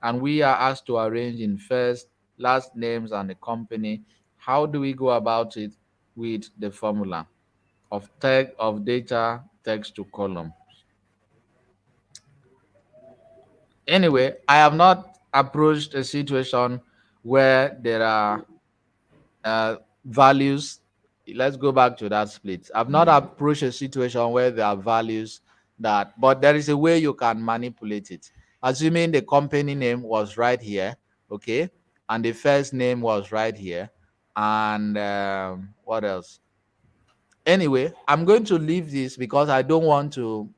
and we are asked to arrange in first, last names and the company? How do we go about it with the formula of data text to column? Anyway, I have not approached a situation where there are values. Let's go back to that split. I've not approached a situation where there are values that, but there is a way you can manipulate it. Assuming the company name was right here, okay, and the first name was right here, and what else? Anyway, I'm going to leave this because I don't want to.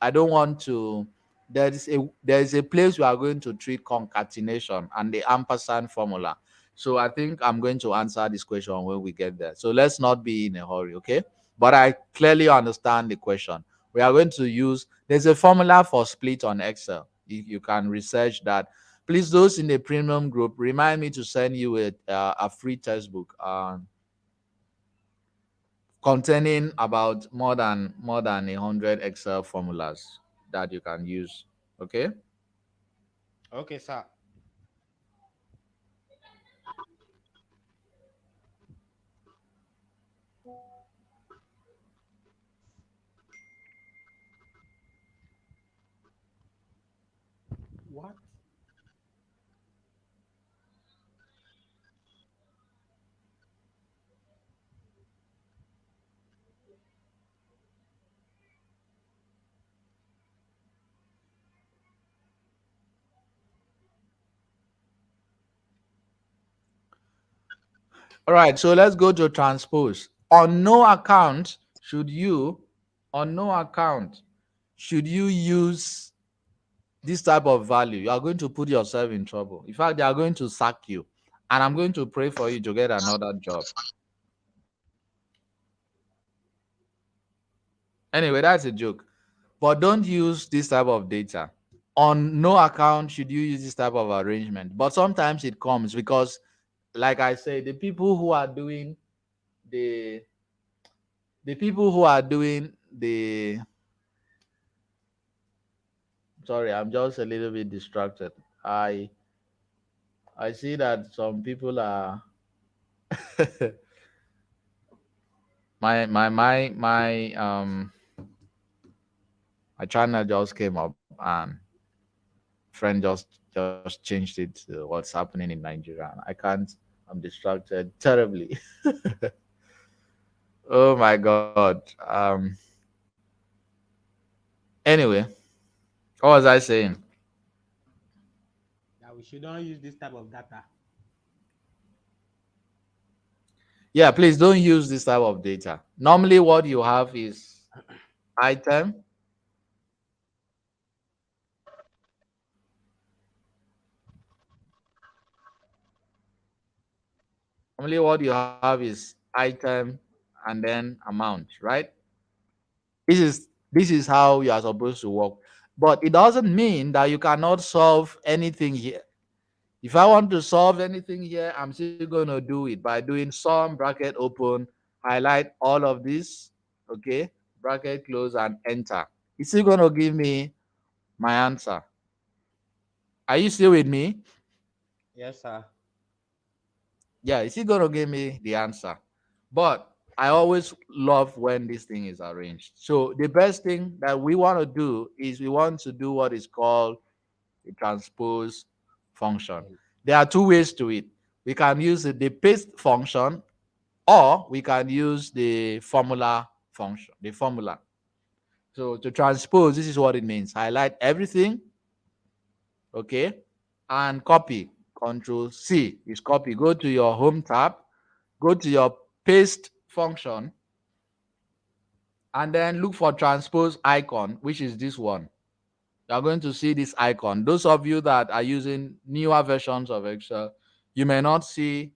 I don't want to. There is a place we are going to treat concatenation and the ampersand formula. So I think I'm going to answer this question when we get there. So let's not be in a hurry, okay? But I clearly understand the question. We are going to use. There's a formula for split on Excel. You can research that. Please, those in the premium group, remind me to send you a free textbook. Containing about more than 100 Excel formulas that you can use. Okay. Okay, sir. What? All right, so let's go to transpose. On no account should you, on no account should you use this type of value. You are going to put yourself in trouble. In fact, they are going to sack you. And I'm going to pray for you to get another job. Anyway, that's a joke. But don't use this type of data. On no account should you use this type of arrangement. But sometimes it comes because, like I say, the the people who are doing the sorry, I'm just a little bit distracted. I see that some people are my channel just came up and friend just changed it to what's happening in Nigeria. And I can't. I'm distracted terribly. Oh my god. Anyway, what was I saying? That we shouldn't use this type of data. Yeah, please don't use this type of data. Normally, what you have is item. Normally, what you have is item and then amount, right? This is how you are supposed to work. But it doesn't mean that you cannot solve anything here. If I want to solve anything here, I'm still going to do it by doing sum bracket open, highlight all of this, okay, bracket close and enter. It's still going to give me my answer. Are you still with me? Yes, sir. Yeah, it's still going to give me the answer. But I always love when this thing is arranged. So the best thing that we want to do is we want to do what is called a transpose function. There are two ways to it. We can use the paste function, or we can use the formula function, the formula. So to transpose, this is what it means. Highlight everything, okay, and copy. Control C is copy. Go to your home tab, go to your paste function, and then look for transpose icon, which is this one. You are going to see this icon. Those of you that are using newer versions of Excel, you may not see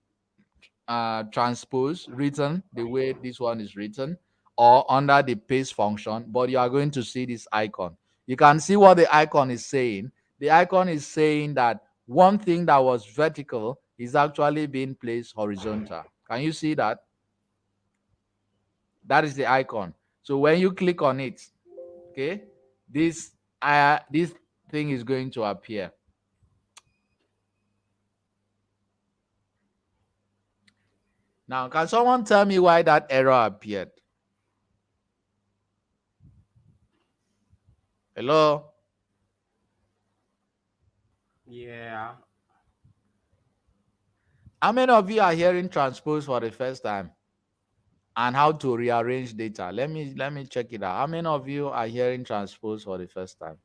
transpose written the way this one is written or under the paste function, but you are going to see this icon. You can see what the icon is saying. The icon is saying that one thing that was vertical is actually being placed horizontal. Can you see that? That is the icon. So when you click on it, okay, this thing is going to appear. Now, can someone tell me why that error appeared? Hello? Yeah. How many of you are hearing transpose for the first time and how to rearrange data? Let me check it out. How many of you are hearing transpose for the first time?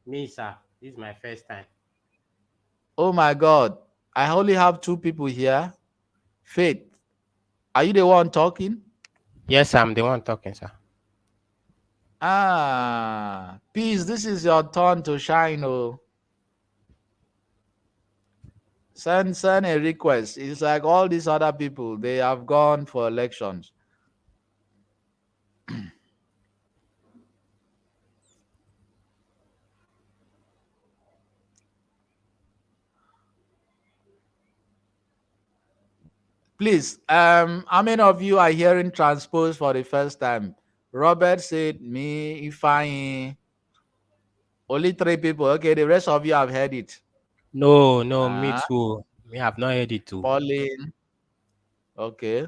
Me, sir. This is my first time. Oh my God. I only have two people here. Faith, are you the one talking? Yes, I'm the one talking, sir. Peace, this is your turn to shine. Oh. Send a request. It's like all these other people, they have gone for elections. Please, how many of you are hearing transpose for the first time? Robert said, me, Ifeanyi. Only three people. Okay, the rest of you have heard it. No, me too. Me have not heard it too. Pauline. Okay.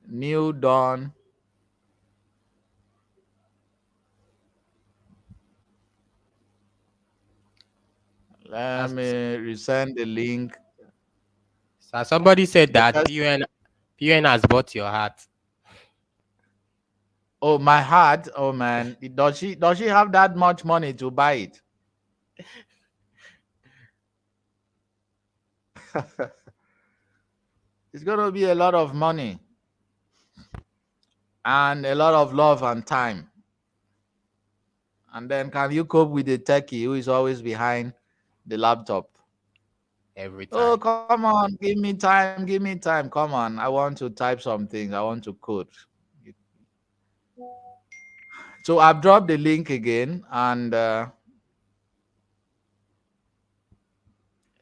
New Dawn. Let me resend the link. So somebody said The that first, PUN has bought your heart. oh, my heart. Oh man, does she have that much money to buy it? It's gonna be a lot of money and a lot of love and time. And then, can you cope with the techie who is always behind the laptop? Every Oh, time. come on, give me time, give me time. Come on, I want to type some things. I want to code. So I've dropped the link again, and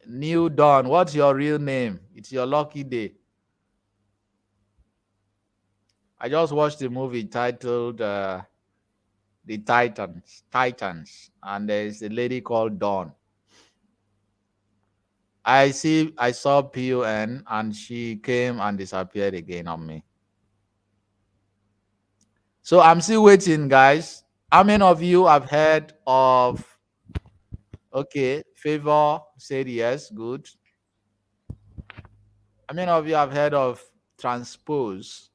New Dawn. What's your real name? It's your lucky day. I just watched the movie titled "The Titans." Titans, and there's a lady called Dawn. I saw PUN, and she came and disappeared again on me. So I'm still waiting, guys. How many of you have heard of? Okay, Favor said yes. Good. How many of you have heard of transpose?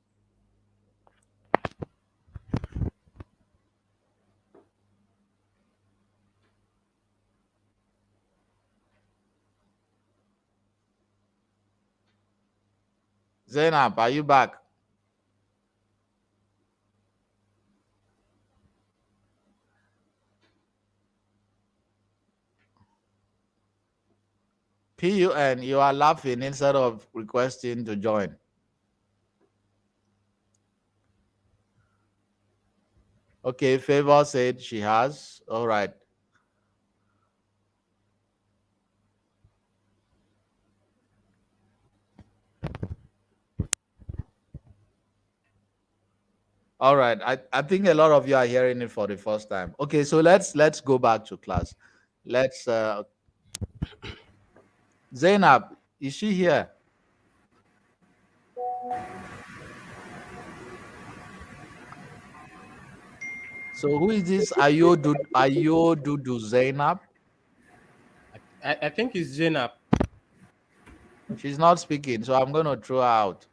Zainab, are you back? PUN, you are laughing instead of requesting to join. Okay, Favor said she has. All right. All right. I think a lot of you are hearing it for the first time. Okay, so let's go back to class. Let's Zainab, is she here? So who is this Ayodudu Zainab? I think it's Zainab. She's not speaking, so I'm gonna throw her out.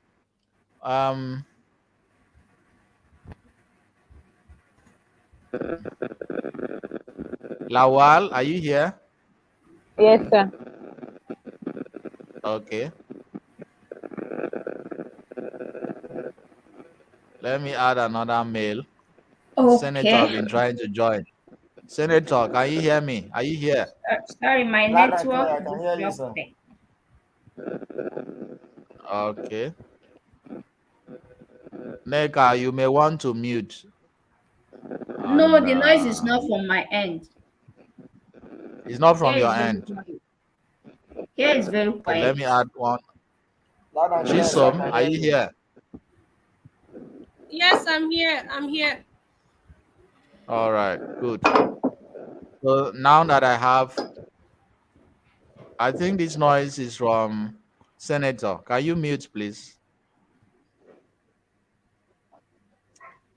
Lawal, are you here? Yes, sir. Okay. Let me add another mail. Senator have been trying to join. Senator, can you hear me? Are you here? Sorry, my Loud and clear, network I can hear you, is sir. dropping. Okay. Neka, you may want to mute. No, And, the noise is not from my end. it's not from Here your is very end. quiet. Here is very Okay, let quiet. me add one. Loud and clear, sir, I Chisom, can are hear you you. here? Yes, I'm here. I'm here. All right, good. So now that I think this noise is from Senator. Can you mute, please?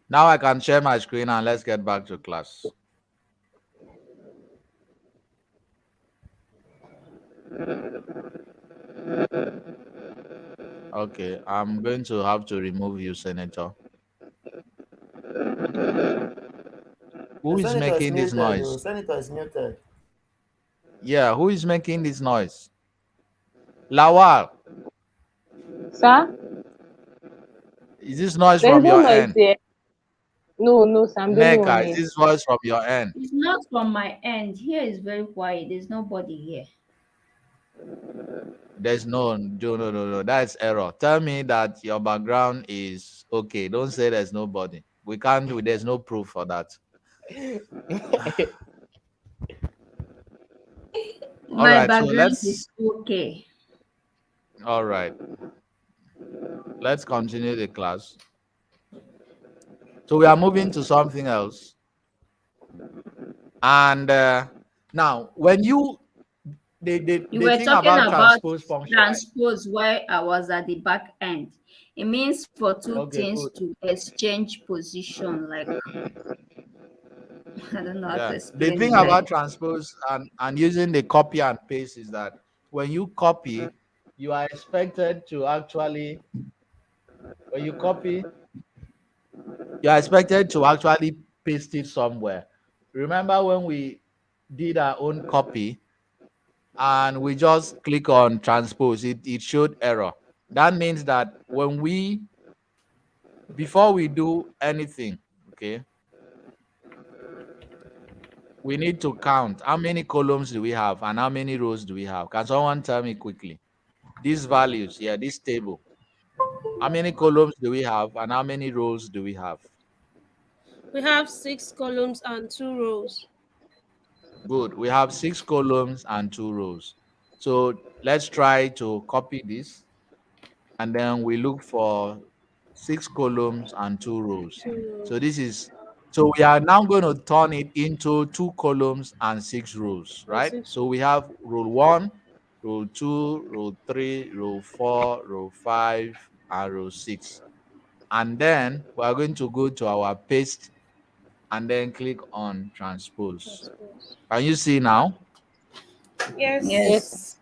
Now I can share my screen and let's get back to class. Okay, I'm going to have to remove you, Senator. Who The is senator is making this muted. noise? The senator is muted. Yeah, who is making this noise? Lawal, Sir? is this noise There's from no your noise end? here. No, sir. I'm the only one Neka, is here. this voice from your end? It's not from my end. Here is very quiet. There's nobody here. There's no. That's error. Tell me that your background is okay. Don't say there's nobody. We can't do. There's no proof for that. All My right. So background is okay. All right. Let's continue the class. So we are moving to something else. And now, when you You the were thing talking about about transpose function, right? transpose while I was at the back end. It means for two Okay, things good. to exchange position, like I don't know how to Yeah. The explain thing it. Like, about transpose and using the copy and paste is that when you copy, you are expected to actually, when you copy, you are expected to actually paste it somewhere. Remember when we did our own copy and we just click on transpose, it showed error. That means that when we, before we do anything, okay, we need to count how many columns do we have and how many rows do we have. Can someone tell me quickly? These values, yeah, this table. How many columns do we have and how many rows do we have? We have 6 columns and 2 rows. Good. We have 6 columns and 2 rows. So let's try to copy this and then we look for 6 columns and 2 rows. So this is, so we are now going to turn it into 2 columns and 6 rows, And right? six. So we have row 1, row 2, row 3, row 4, row 5, and row 6. And then we are going to go to our paste and then click on transpose. Can you see now? Yes. yes.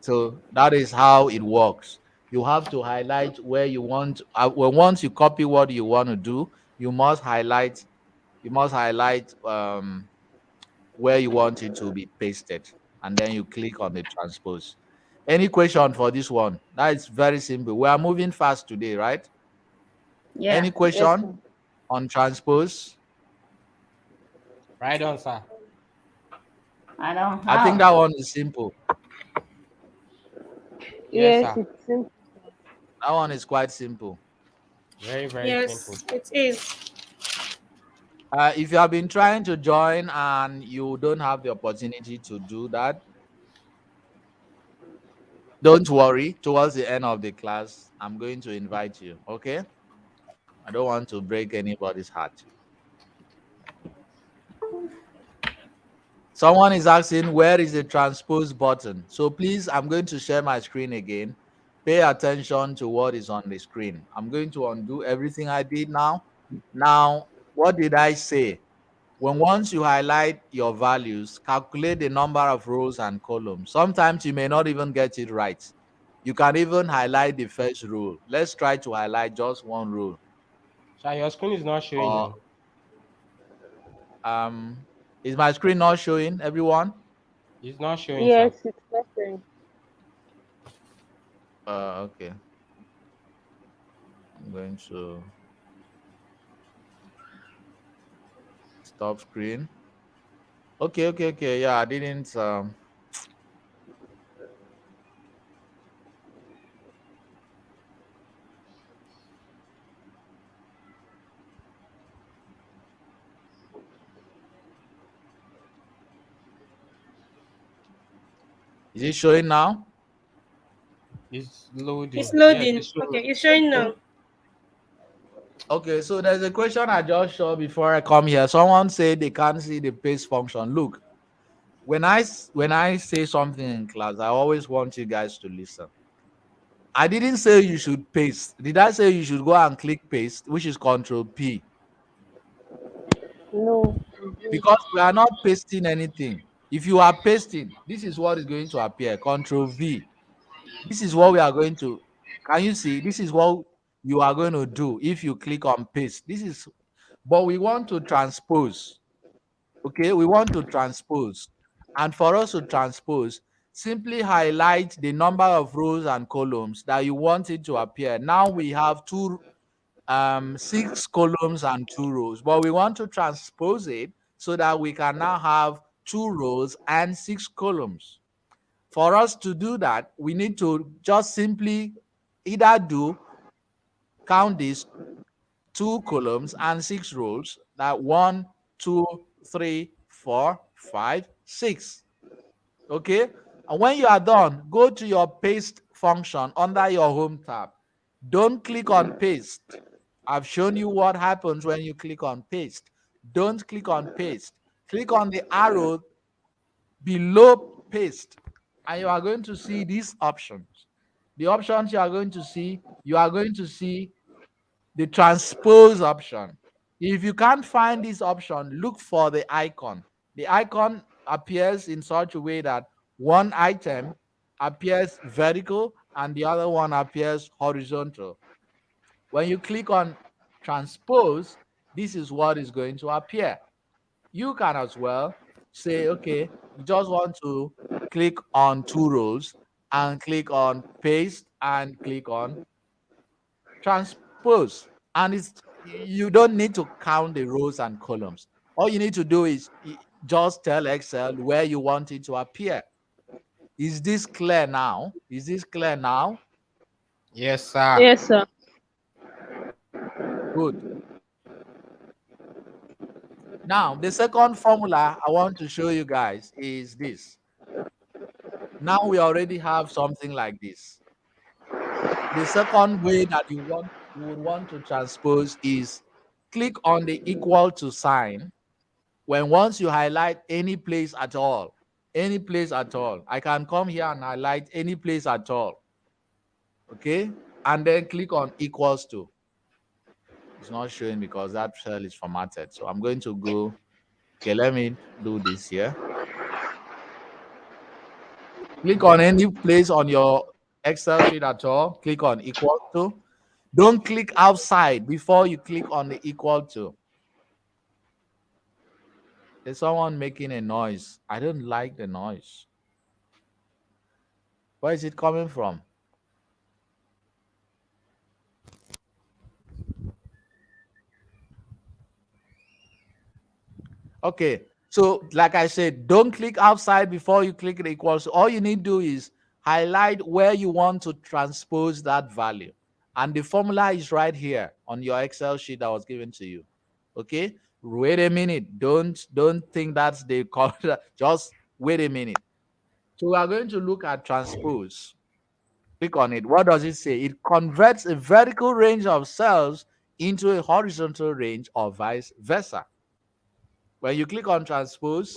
So that is how it works. You have to highlight where you want. Well, once you copy what you want to do, you must highlight. You must highlight where you want it to be pasted, and then you click on the transpose. Any question for this one? That is very simple. We are moving fast today, right? Yeah. Any Yes, question sir. on transpose? Right on, sir. I don't I think how. that one is simple. Yes, Yes, sir. it's simple. That one is quite simple. Very, very simple. Yes, it is. If you have been trying to join and you don't have the opportunity to do that, don't worry. Towards the end of the class, I'm going to invite you. Okay? I don't want to break anybody's heart. Someone is asking where is the transpose button. So please, I'm going to share my screen again. Pay attention to what is on the screen. I'm going to undo everything I did now. Now, what did I say? When once you highlight your values, calculate the number of rows and columns. Sometimes you may not even get it right. You can even highlight the first row. Let's try to highlight just one row. Sir, your screen is not showing Or now. is my screen not showing everyone? It's not showing, sir. Yes, it's nothing. Okay. I'm going to stop screen. Okay. Yeah, I didn't is it showing now? It's loading. It's loading. Yes, it's showing. Okay, it's showing now. Okay, so there's a question I just saw before I come here. Someone said they can't see the paste function. Look, when I say something in class, I always want you guys to listen. I didn't say you should paste. Did I say you should go and click paste, which is Control P? No. Because we are not pasting anything. If you are pasting, this is what is going to appear. Control V. This is what we are going to. Can you see? This is what you are going to do if you click on paste. This is, but we want to transpose. Okay, we want to transpose. And for us to transpose, simply highlight the number of rows and columns that you want it to appear. Now we have 6 columns and 2 rows, but we want to transpose it so that we can now have 2 rows and 6 columns. For us to do that, we need to just simply either count these 2 columns and 6 rows, that 1, 2, 3, 4, 5, 6. Okay, and when you are done, go to your paste function under your home tab. Don't click on paste. I've shown you what happens when you click on paste. Don't click on paste. Click on the arrow below paste, and you are going to see these options. The options you are going to see the transpose option. If you can't find this option, look for the icon. The icon appears in such a way that one item appears vertical and the other one appears horizontal. When you click on transpose, this is what is going to appear. You can as well say, okay, you just want to click on two rows and click on paste and click on transpose. And you don't need to count the rows and columns. All you need to do is just tell Excel where you want it to appear. Is this clear now? Is this clear now? Yes, sir. Yes, sir. Good. Now, the second formula I want to show you guys is this. Now we already have something like this. The second way that you would want to transpose is click on the equal to sign. When once you highlight any place at all, I can come here and highlight any place at all. Okay, and then click on equals to. It's not showing because that cell is formatted. So I'm going to go. Okay, let me do this here. Click on any place on your Excel sheet at all. Click on equal to. Don't click outside before you click on the equal to. There's someone making a noise. I don't like the noise. Where is it coming from? Okay, so like I said, don't click outside before you click the equals. All you need to do is highlight where you want to transpose that value. And the formula is right here on your Excel sheet that was given to you. Okay, wait a minute. Don't think that's the color. Just wait a minute. So we are going to look at transpose. Click on it. What does it say? It converts a vertical range of cells into a horizontal range or vice versa. When you click on transpose,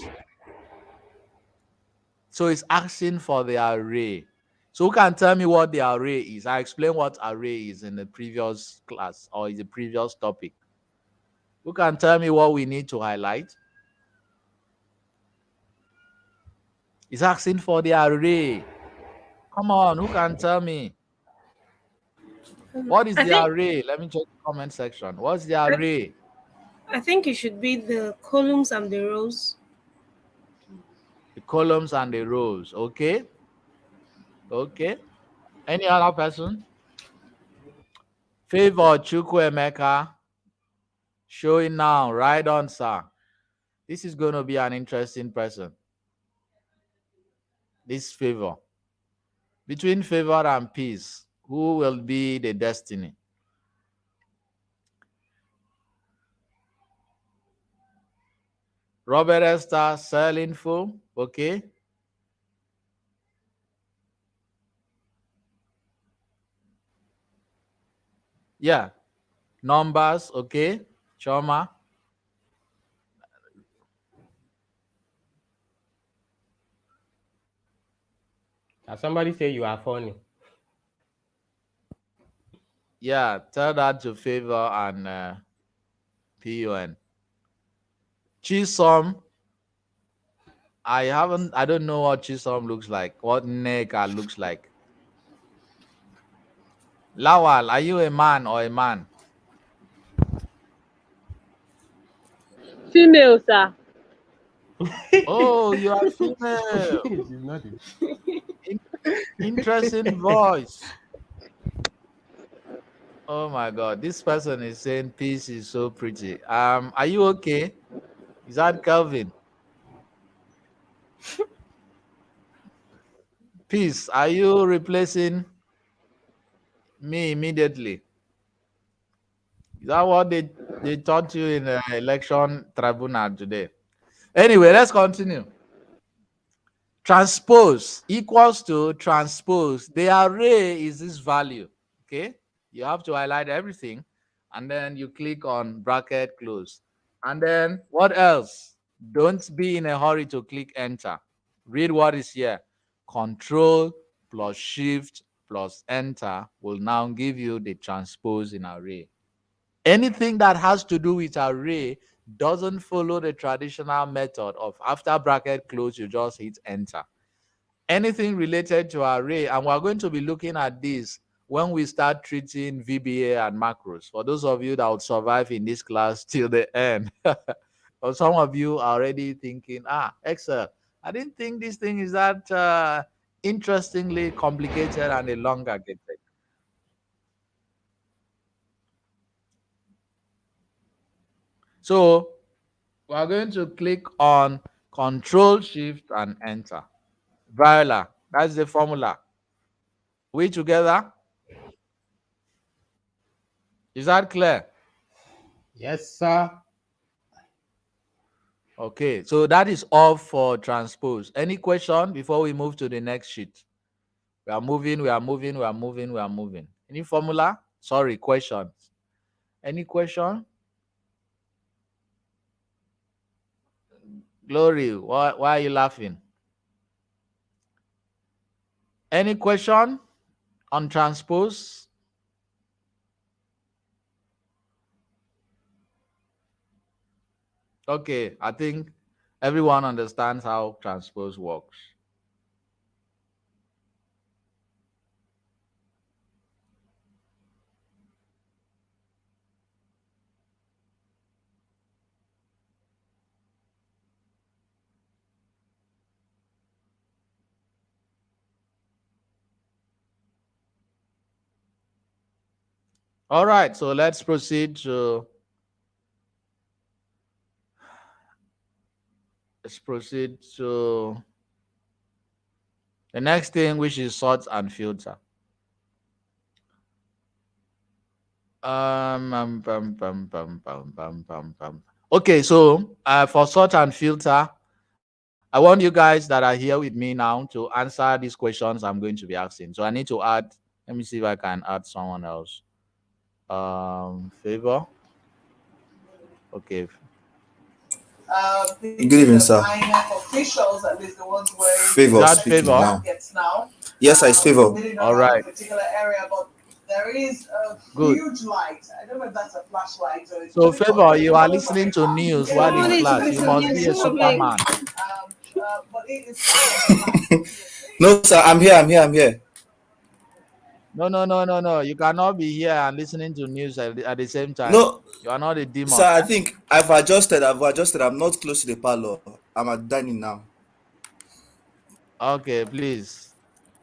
so it's asking for the array. So who can tell me what the array is? I explained what array is in the previous class or in the previous topic. Who can tell me what we need to highlight? It's asking for the array. Come on, who can tell me? What is the array? Let me check the comment section. What's the array? I think it should be the columns and the rows. The columns and the rows. Okay. Okay. Any other person? Favor Chukwuemeka. Showing now. Right on, sir. This is going to be an interesting person. This Favor. Between Favor and Peace, who will be the destiny? Robert Esther, Cell Info. Okay. Yeah. Numbers. Okay. Choma. Somebody say you are funny. Yeah, tell that to Favor and PUN. Chisom. I don't know what Chisom looks like, what Neka looks like. Lawal, are you a man or a man? Female, sir. Oh, you are female. Interesting voice. Oh my God, this person is saying Peace is so pretty. Are you okay? Is that Kelvin? Peace, are you replacing me immediately? Is that what they taught you in the election tribunal today? Anyway, let's continue. Transpose equals to transpose. The array is this value. Okay, you have to highlight everything and then you click on bracket close. And then what else? Don't be in a hurry to click enter. Read what is here. Control plus shift plus enter will now give you the transpose in array. Anything that has to do with array doesn't follow the traditional method of after bracket close, you just hit enter. Anything related to array, and we're going to be looking at this when we start treating VBA and macros. For those of you that would survive in this class till the end, or some of you are already thinking, Excel, I didn't think this thing is that interestingly complicated and a longer get it. So we're going to click on Control Shift and Enter. Viola, that's the formula. We together? Is that clear? Yes, sir. Okay, so that is all for transpose. Any question before we move to the next sheet? We are moving. Any formula? Sorry, questions. Any question? Glory, why are you laughing? Any question on transpose? Okay, I think everyone understands how transpose works. All right, so let's proceed to the next thing, which is sort and filter. Okay, so for sort and filter, I want you guys that are here with me now to answer these questions I'm going to be asking. So I need to add, let me see if I can add someone else. Favor. Okay. Good evening, sir. Favor speaking now. Yes, I favor. All right. There is a Good. huge light. I don't know if that's a flashlight or it's So Favor, you are listening to news while in class. You must be a Superman. but it is No, sir, I'm here. No. You cannot be here and listening to news at the same time. No, you are not a demon. sir, I think I've adjusted. I'm not close to the parlor. I'm at dining now. Okay, please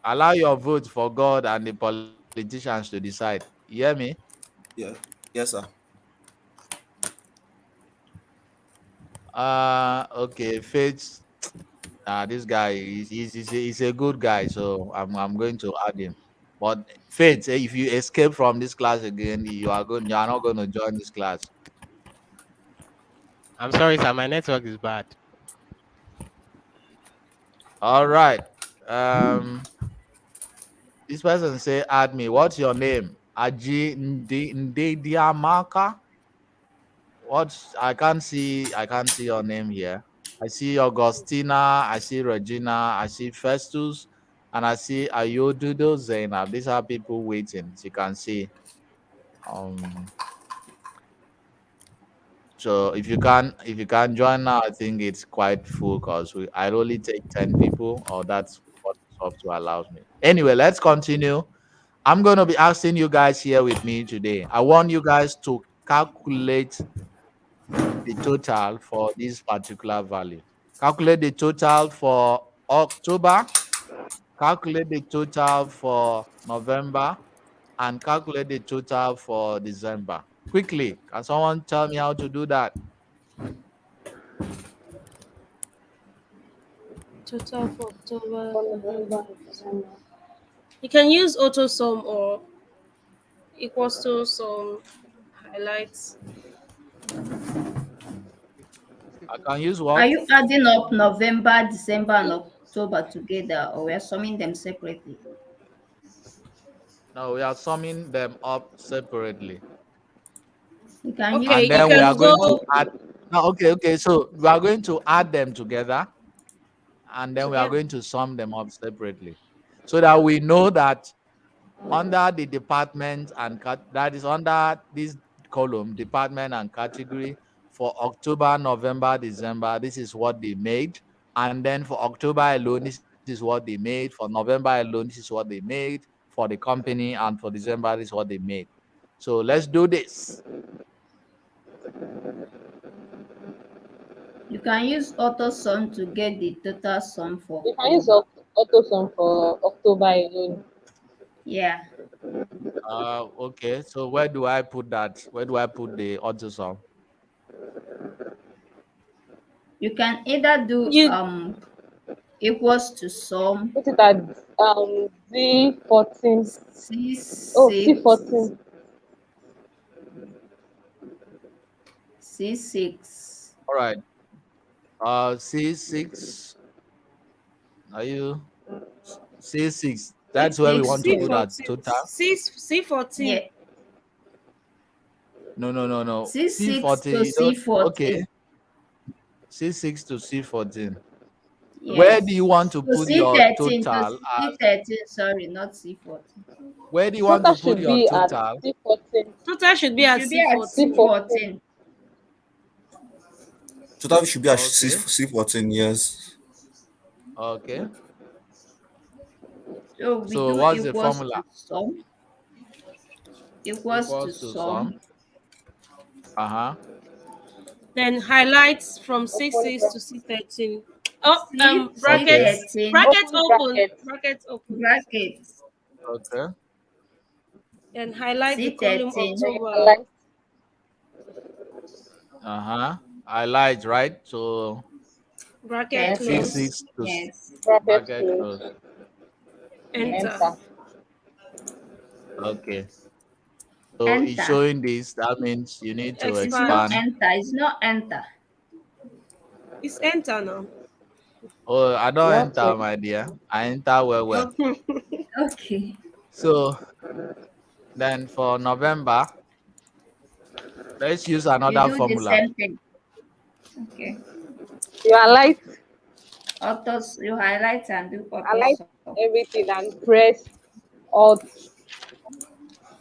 allow your vote for God and the politicians to decide. You hear me? Yeah. Yes, sir. Okay, Faith. This guy he's a good guy, so I'm going to add him. But Faith, if you escape from this class again, you are not going to join this class. I'm sorry, sir. My network is bad. All right. This person say, add me. What's your name? Aji Ndediamaka? I can't see your name here. I see Augustina, I see Regina, I see Festus, and I see Ayodudo Zainab. These are people waiting. As you can see. So if you can join now, I think it's quite full because I only take 10 people, or that's what software allows me. Anyway, let's continue. I'm going to be asking you guys here with me today. I want you guys to calculate the total for this particular value. Calculate the total for October, calculate the total for November, and calculate the total for December. Quickly, can someone tell me how to do that? Total for October, November, December. You can use AutoSum or equals to some highlights. I can use what? Are you adding up November, December, and October together, or we are summing them separately? No, we are summing them up separately. You can Okay, and then we are going to add. No, okay. So we are going to add them together, and then we are going to sum them up separately, so that we know that under the department and that is under this column, department and category. For October, November, December, this is what they made. And then for October alone, this is what they made. For November alone, this is what they made. For the company, and for December, this is what they made. So let's do this. You can use AutoSum to get the total sum for. You can use AutoSum for October alone. Yeah. Okay. So where do I put that? Where do I put the AutoSum? You can either do equals to sum. Put it at D14. C6. Oh, C14. C6. All right. C6. Are you C6? That's where we want to put that total. C14. Yeah. No. C6 to C14. C14. Okay. C6 to C14. Yes. Where do you want to To put your C13 total? to C13, sorry, not C14. Where do you want to put your total? C14. Total should be at C14. C14. Total should be at Okay. C14, yes. Okay. So we So do what's the equals formula? to sum. Equals to sum. Uh-huh. Then highlights from C6 to C13. Oh, brackets. C13. Brackets open. Brackets. Brackets open. Brackets. Okay. Then highlight the column C13. October. Uh-huh. Highlight, right? So Bracket Yes. close. C6 to Yes. bracket close. Enter. Okay. So it's Enter. showing this. That means you need to It's not expand. enter. It's not enter. It's enter now. Oh, I don't Yeah, enter, okay. my dear. I enter well. Okay. So then for November, let's use You another do the formula. same thing. Okay. You highlight You highlight and do highlight AutoSum. everything and press Alt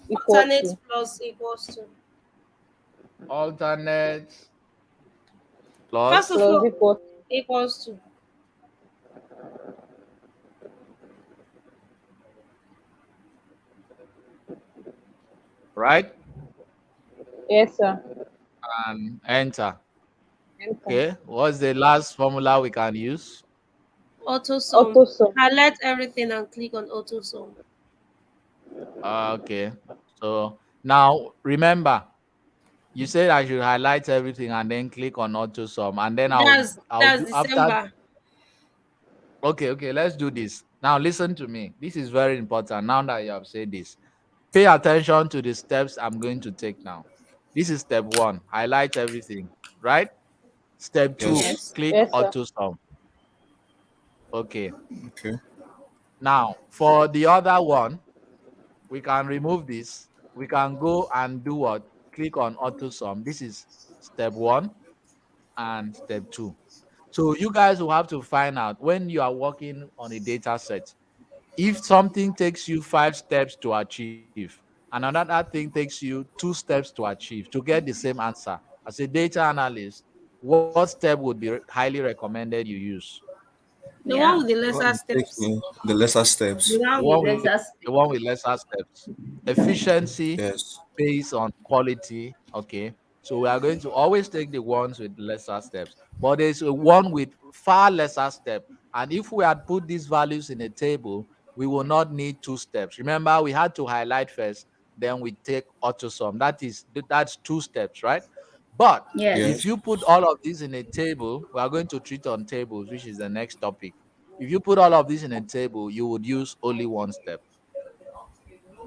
equal Alternate to. plus equals to. Alternate First plus. of Plus all, equal. equals to. Right? Yes, sir. And enter. Enter. Okay. What's the last formula we can use? AutoSum. AutoSum. Highlight everything and click on AutoSum. Okay. So now remember, you said I should highlight everything and then click on AutoSum, and then I'll That's do December. after. Okay. Let's do this. Now listen to me. This is very important. Now that you have said this, pay attention to the steps I'm going to take now. This is step 1. Highlight everything. Right? Step 2. Yes. Click Yes, sir. AutoSum. Okay. Okay. Now for the other one, we can remove this. We can go and do what? Click on AutoSum. This is step 1 and step 2. So you guys will have to find out when you are working on a data set, if something takes you 5 steps to achieve and another thing takes you 2 steps to achieve to get the same answer. As a data analyst, what step would be highly recommended you use? The Yeah. one with the lesser steps. The lesser steps. The The one one with with lesser the one with lesser steps. Efficiency Yes. based on quality. Okay. So we are going to always take the ones with lesser steps, but there's a one with far lesser step. And if we had put these values in a table, we will not need 2 steps. Remember, we had to highlight first, then we take AutoSum. That's 2 steps, right? But Yes. Yes. if you put all of these in a table, we are going to treat on tables, which is the next topic. If you put all of this in a table, you would use only 1 step.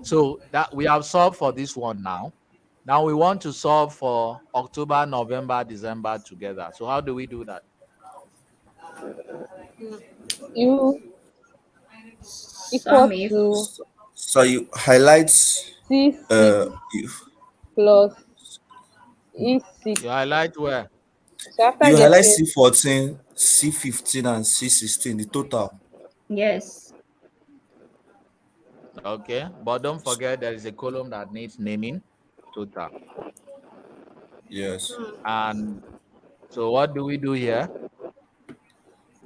So that we have solved for this one now. Now we want to solve for October, November, December together. So how do we do that? You equal Sum if to So you highlight C6 if plus E6. You highlight where? So after you highlight getting C14, C15, and C16, the total. yes. Okay, but don't forget there is a column that needs naming total. Yes. And so what do we do here?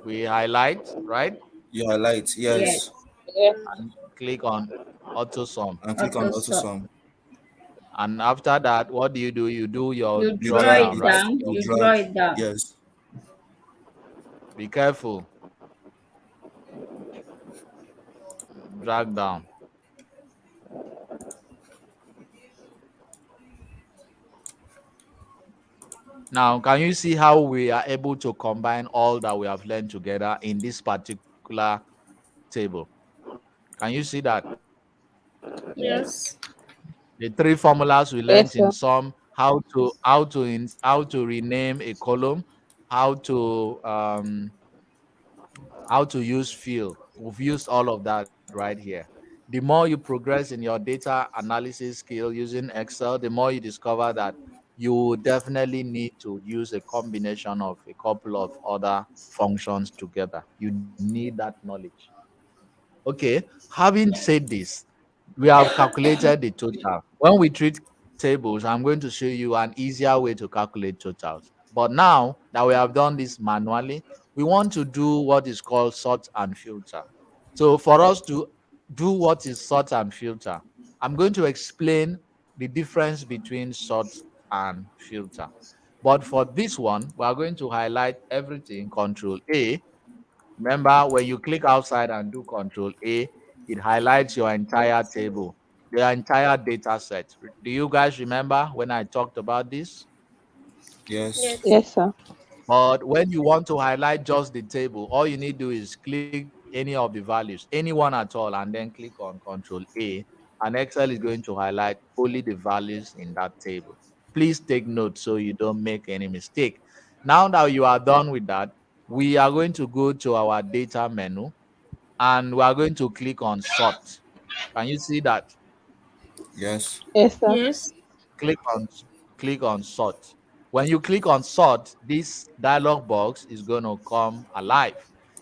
We highlight, right? You highlight. Yes. Yes. Yes. And click on auto sum. And click on auto Also, sum. And after that, what do? You do your you You drop draw drag down, it it. right? down. You You drag. draw it down. Yes. Be careful. Drag down. Now, can you see how we are able to combine all that we have learned together in this particular table? Can you see that? Yes. Yes. The three formulas we Yes, learned in sir. sum, how to rename a column, how to um how to use fill. We've used all of that right here. The more you progress in your data analysis skill using Excel, the more you discover that you definitely need to use a combination of a couple of other functions together. You need that knowledge. Okay, having said this, we have calculated the total. When we treat tables, I'm going to show you an easier way to calculate totals. But now that we have done this manually, we want to do what is called sort and filter. So for us to do what is sort and filter, I'm going to explain the difference between sort and filter. But for this one, we are going to highlight everything, Control A. Remember, when you click outside and do Control A, it highlights your entire table, the entire data set. Do you guys remember when I talked about this? Yes. Yes. Yes, sir. But when you want to highlight just the table, all you need to do is click any of the values, any one at all, and then click on Control A, and Excel is going to highlight only the values in that table. Please take note so you don't make any mistake. Now that you are done with that, we are going to go to our data menu and we are going to click on sort. Can you see that? Yes. Yes, sir. Yes. click on click on sort. When you click on sort, this dialog box is going to come alive.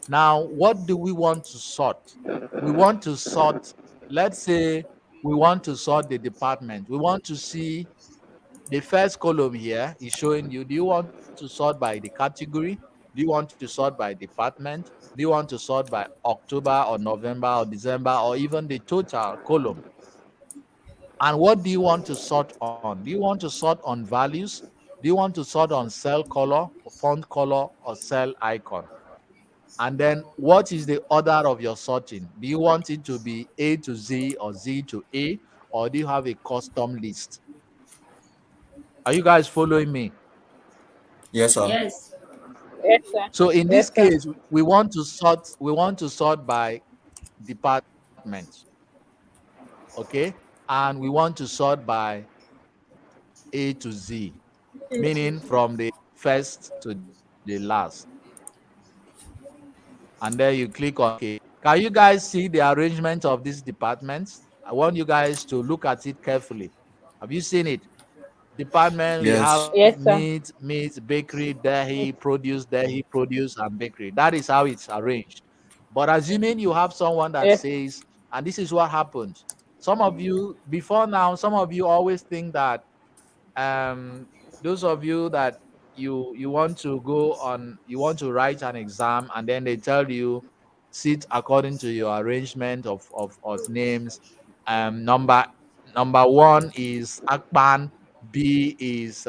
Now, what do we want to sort? We want to sort, let's say we want to sort the department. We want to see the first column here is showing you, do you want to sort by the category? Do you want to sort by department? Do you want to sort by October or November or December or even the total column? And what do you want to sort on? Do you want to sort on values? Do you want to sort on cell color, or font color, or cell icon? And then what is the order of your sorting? Do you want it to be A to Z or Z to A, or do you have a custom list? Are you guys following me? Yes, sir. Yes. Yes, sir. So in this Yes, sir. case, we want to sort by department. Okay, and we want to sort by A to Z, meaning from the first to the last. And then you click on OK. Can you guys see the arrangement of these departments? I want you guys to look at it carefully. Have you seen it? Department, we Yes. have Yes, sir. meat, bakery, dairy, produce, and bakery. That is how it's arranged. But assuming you have someone that Yes. says, and this is what happens. Some of you, before now, some of you always think that those of you that you want to go on, you want to write an exam, and then they tell you sit according to your arrangement of names. Number one is Akpan, B is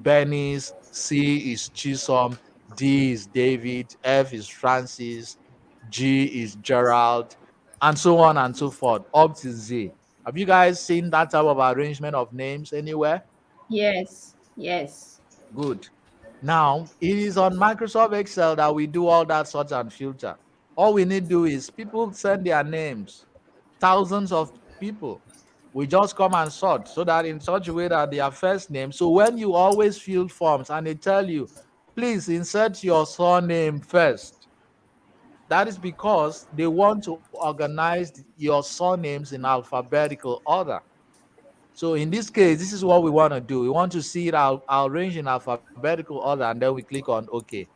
Bernice, C is Chisom, D is David, F is Francis, G is Gerald, and so on and so forth up to Z. Have you guys seen that type of arrangement of names anywhere? Yes. Yes. Good. Now, it is on Microsoft Excel that we do all that sort and filter. All we need to do is people send their names, thousands of people. We just come and sort so that in such a way that their first name. So when you always fill forms and they tell you, please insert your surname first, that is because they want to organize your surnames in alphabetical order. So in this case, this is what we want to do. We want to see it arranged in alphabetical order, and then we click on OK.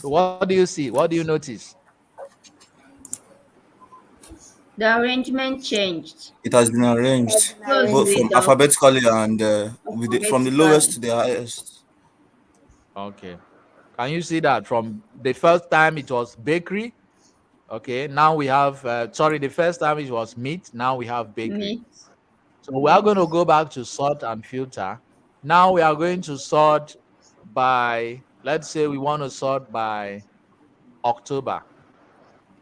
So what do you see? What do you notice? The arrangement changed. It has been arranged Goes both with from the alphabetically and from the lowest alphabetically. to the highest. Okay. Can you see that from the first time it was bakery? Okay. Now we have, the first time it was meat. Now we have bakery. Meat. So we are going to go back to sort and filter. Now we are going to sort by, let's say we want to sort by October.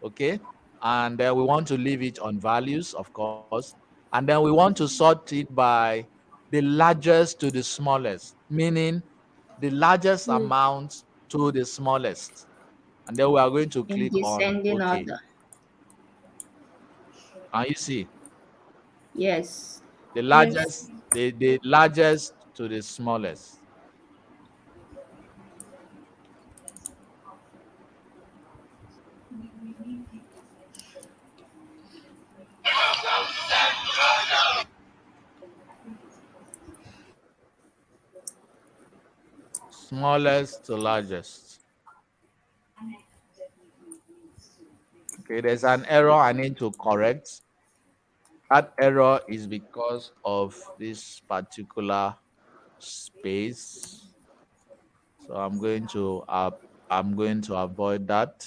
Okay. And then we want to leave it on values, of course. And then we want to sort it by the largest to the smallest, meaning the largest amount to the smallest. And then we are going to In click on descending OK. order. Can you see? Yes. The largest, the largest to the smallest. Smallest to largest. Okay, there's an error I need to correct. That error is because of this particular space. So I'm going to avoid that.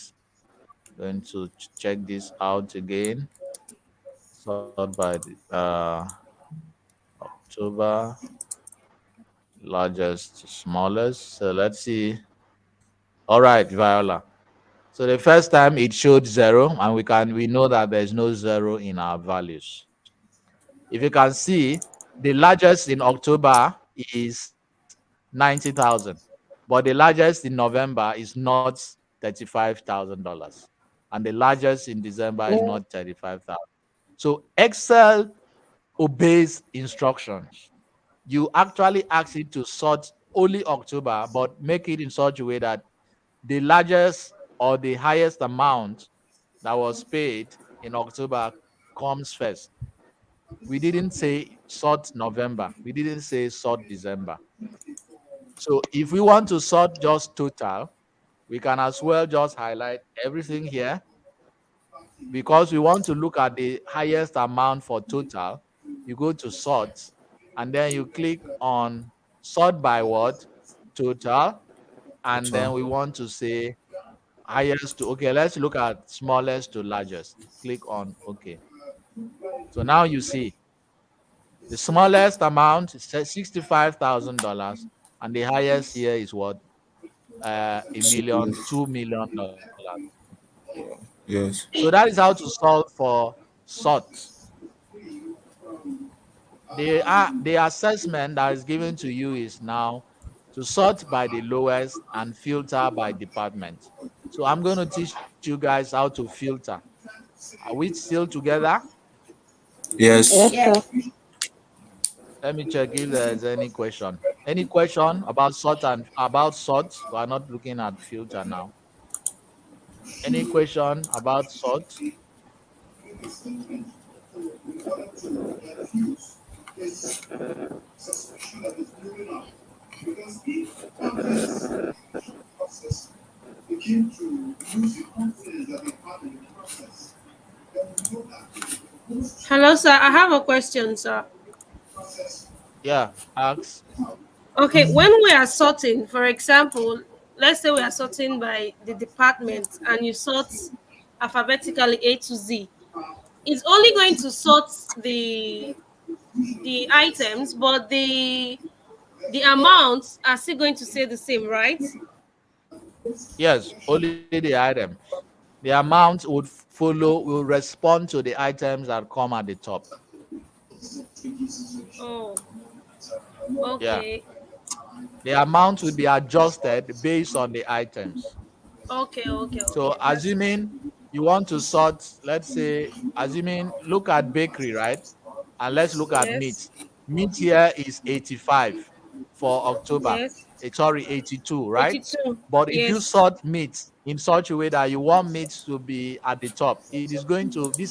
Going to check this out again. Sort by the, October, largest to smallest. So let's see. All right, Viola. So the first time it showed 0, and we know that there's no 0 in our values. If you can see, the largest in October is 90,000, but the largest in November is not $35,000, and the largest in December is not 35,000. So Excel obeys instructions. You actually ask it to sort only October, but make it in such a way that the largest or the highest amount that was paid in October comes first. We didn't say sort November. We didn't say sort December. So if we want to sort just total, we can as well just highlight everything here. Because we want to look at the highest amount for total, you go to sort, and then you click on sort by what? Total. And then we want to say highest to, okay, let's look at smallest to largest. Click on OK. So now you see the smallest amount is $65,000, and the highest here is what? $2 million. Yes. So that is how to solve for sort. The assessment that is given to you is now to sort by the lowest and filter by department. So I'm going to teach you guys how to filter. Are we still together? Yes. Yes. Let me check if there's any question. Any question about sort and about sort? We are not looking at filter now. Any question about sort? Hello, sir. I have a question, sir. Yeah, ask. Okay, when we are sorting, for example, let's say we are sorting by the department and you sort alphabetically A to Z, it's only going to sort the items, but the amounts are still going to stay the same, right? Yes, only the items. The amount will respond to the items that come at the top. Oh, okay. Yeah. The amount will be adjusted based on the items. Okay. So assuming you want to sort, let's say, look at bakery, right? And let's look at meat. Meat here is 85 for October. Yes. Sorry, 82, right? 82. But if you Yes. sort meat in such a way that you want meat to be at the top, this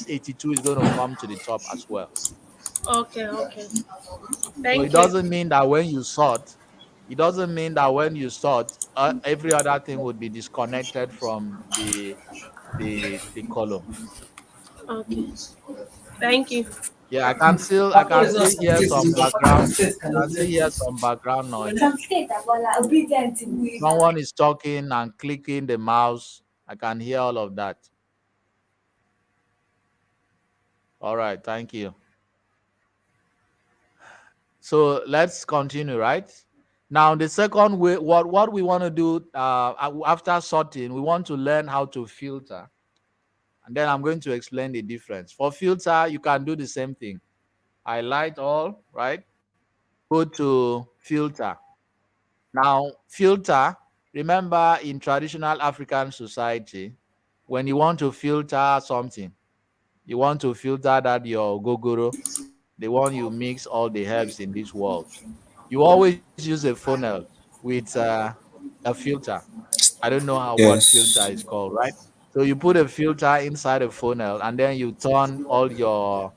82 is going to come to the top as well. Okay. So Thank it you. doesn't mean that when you sort, every other thing would be disconnected from the column. Okay. Thank you. Yeah, I can still hear some background. I can still hear some background noise. Someone is talking and clicking the mouse. I can hear all of that. All right, thank you. So let's continue, right? Now, the second way, what we want to do after sorting, we want to learn how to filter. And then I'm going to explain the difference. For filter, you can do the same thing. Highlight all, right? Go to filter. Now, filter, remember in traditional African society, when you want to filter something, you want to filter that your gogoro, the one you mix all the herbs in this world. You always use a funnel with a filter. I don't know what filter Yes. is called, right? So you put a filter inside a funnel and then you turn all your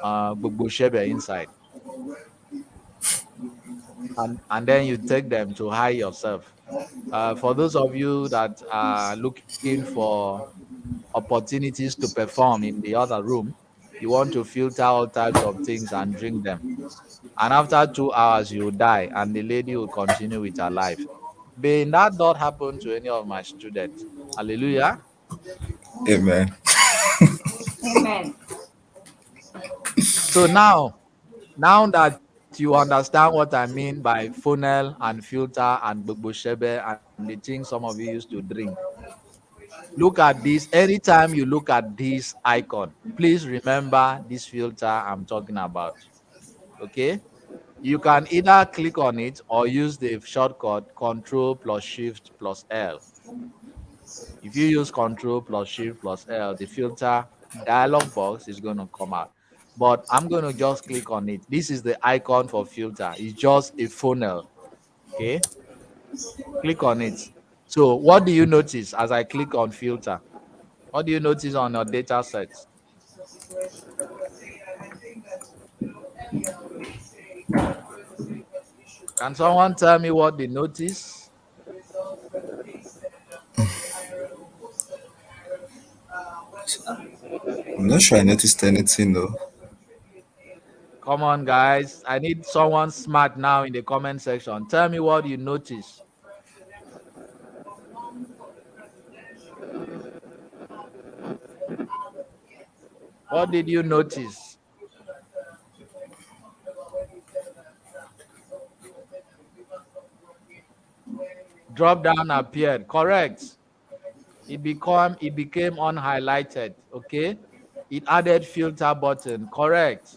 bubushebe inside. And then you take them to hide yourself. For those of you that are looking for opportunities to perform in the other room, you want to filter all types of things and drink them. And after 2 hours, you die, and the lady will continue with her life. May that not happen to any of my students. Hallelujah. Amen. Amen. So now that you understand what I mean by funnel and filter and bubushebe and the things some of you used to drink, look at this. Anytime you look at this icon, please remember this filter I'm talking about. Okay? You can either click on it or use the shortcut Control plus Shift plus L. If you use Control plus Shift plus L, the filter dialog box is going to come out. But I'm going to just click on it. This is the icon for filter. It's just a funnel. Okay? Click on it. So what do you notice as I click on filter? What do you notice on your data set? Can someone tell me what they notice? I'm not sure I noticed anything though. Come on, guys. I need someone smart now in the comment section. Tell me what you notice. What did you notice? Drop down appeared. Correct. It became unhighlighted. Okay. It added filter button. Correct.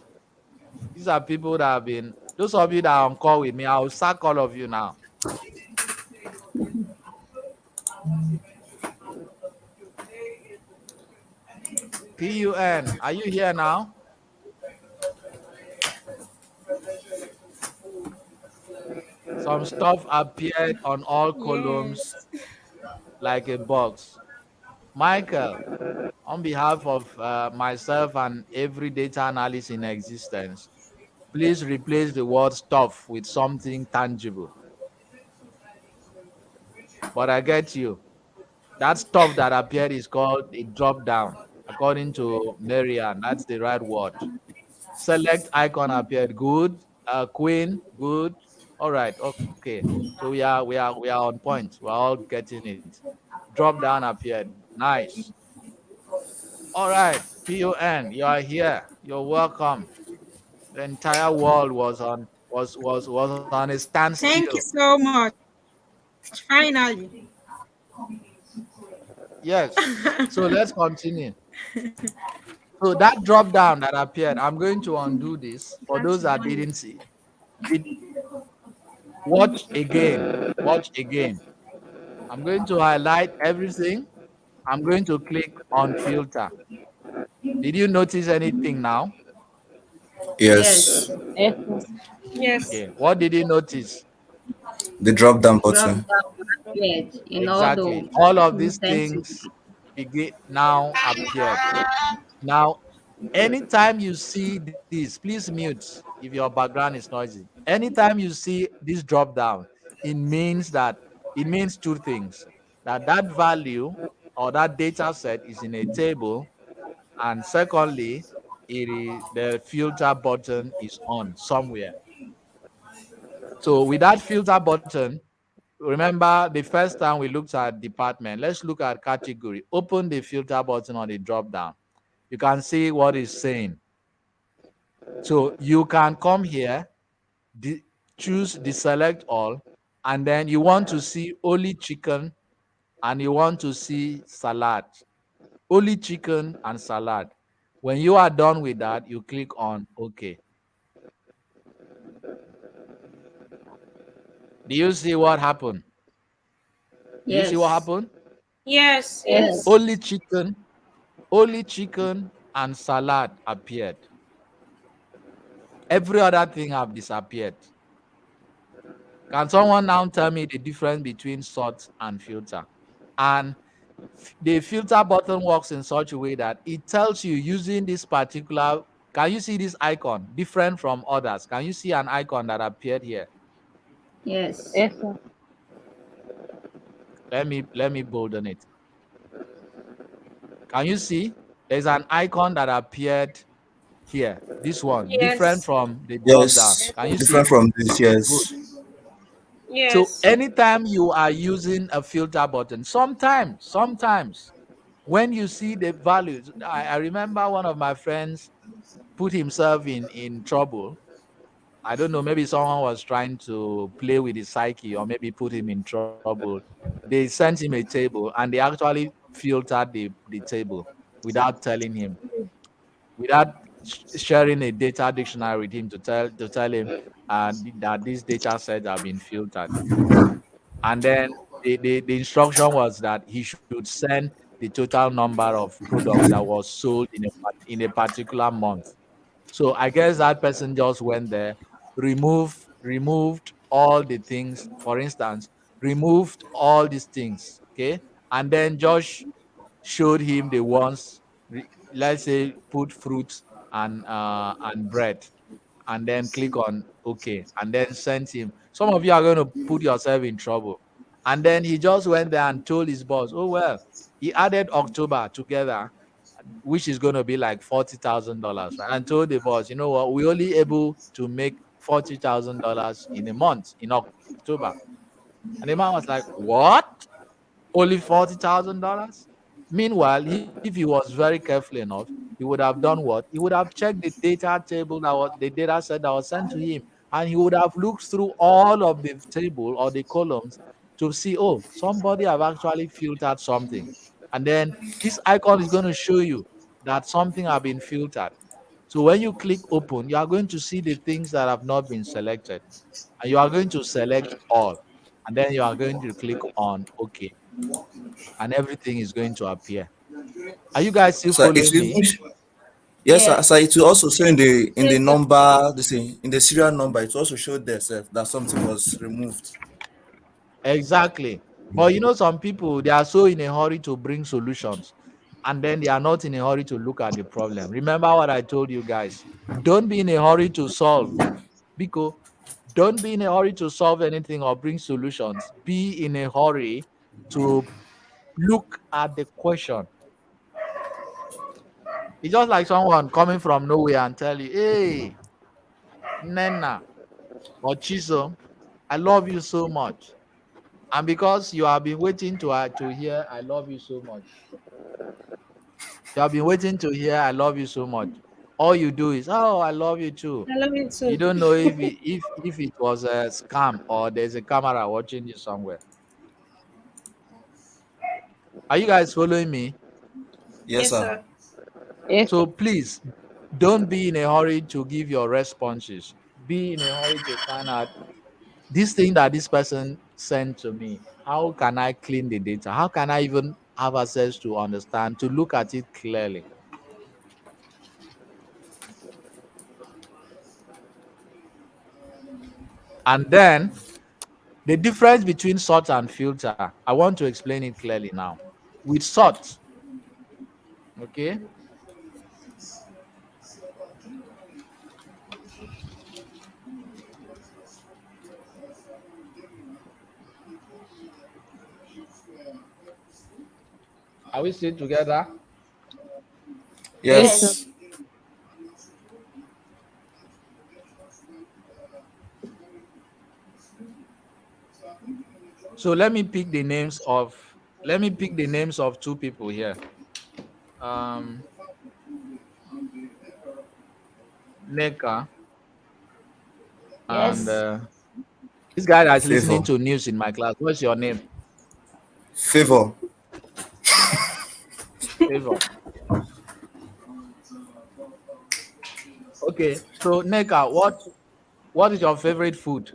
These are people that have been, those of you that are on call with me, I'll sack all of you now. PUN, are you here now? Some stuff appeared on all columns like a box. Michael, on behalf of myself and every data analyst in existence, please replace the word stuff with something tangible. But I get you. That stuff that appeared is called a drop down. According to Marian, that's the right word. Select icon appeared. Good. Queen, good. All right. Okay. So we are on point. We're all getting it. Drop down appeared. Nice. All right. PON, you are here. You're welcome. The entire world was on a standstill. Thank you so much. Finally. Yes. So let's continue. So that drop down that appeared, I'm going to undo this for those that didn't see. Watch again. Watch again. I'm going to highlight everything. I'm going to click on filter. Did you notice anything now? Yes. Yes. Okay. What did you notice? The drop down button. Exactly. All of these things now appeared. Now, anytime you see this, please mute if your background is noisy. Anytime you see this drop down, it means two things. That value or that data set is in a table And secondly, the filter button is on somewhere. So with that filter button, remember the first time we looked at department, let's look at category. Open the filter button on the drop down. You can see what it's saying. So you can come here, choose the select all, and then you want to see only chicken and you want to see salad. Only chicken and salad. When you are done with that, you click on OK. Do you see what happened? Do you see what happened? Yes. Only chicken and salad appeared. Every other thing have disappeared. Can someone now tell me the difference between sort and filter? And the filter button works in such a way that it tells you using this particular, can you see this icon different from others? Can you see an icon that appeared here? Yes. Yes, sir. Let me bolden it. Can you see? There's an icon that appeared here. This one, different from the drop down. Can you different see? from this, yes. Good. Yes. So anytime you are using a filter button, sometimes when you see the values, I remember one of my friends put himself in trouble. I don't know, maybe someone was trying to play with his psyche or maybe put him in trouble. They sent him a table and they actually filtered the table without telling him, without sharing a data dictionary with him to tell him that these data sets have been filtered. And then the instruction was that he should send the total number of products that was sold in a particular month. So I guess that person just went there, removed all the things, for instance, removed all these things, okay, and then just showed him the ones, let's say, put fruits and bread, and then click on OK, and then send him. Some of you are going to put yourself in trouble. And then he just went there and told his boss, oh, well, he added October together, which is going to be like $40,000, right? And told the boss, you know what, we're only able to make $40,000 in a month, in October. And the man was like, what? Only $40,000? Meanwhile, if he was very careful enough, he would have done what? He would have checked the data table that was the data set that was sent to him, and he would have looked through all of the table or the columns to see, oh, somebody have actually filtered something. And then this icon is going to show you that something have been filtered. So when you click open, you are going to see the things that have not been selected. And you are going to select all. And then you are going to click on OK. And everything is going to appear. Are you guys still So it's following me? even, yes, sir. So it will also show in the number, in the serial number, it also showed there that something was removed. Exactly. But you know, some people, they are so in a hurry to bring solutions, and then they are not in a hurry to look at the problem. Remember what I told you guys. Don't be in a hurry to solve, because don't be in a hurry to solve anything or bring solutions. Be in a hurry to look at the question. It's just like someone coming from nowhere and tell you, hey, Nena or Chisom, I love you so much. And because you have been waiting to hear I love you so much, you have been waiting to hear I love you so much, all you do is, oh, I love you too. I love you too. You don't know if it was a scam or there's a camera watching you somewhere. Are you guys following me? Yes, sir. So please don't be in a hurry to give your responses. Be in a hurry to find out this thing that this person sent to me. How can I clean the data? How can I even have access to understand, to look at it clearly? And then the difference between sort and filter, I want to explain it clearly now. With sort, okay, are we still together? Yes, sir. Yes. So let me pick the names of two people here. Um, Neka and Yes. this guy that's listening Favor. to news in my class. What's your name? Favor. Favor. Okay. So Neka, what is your favorite food?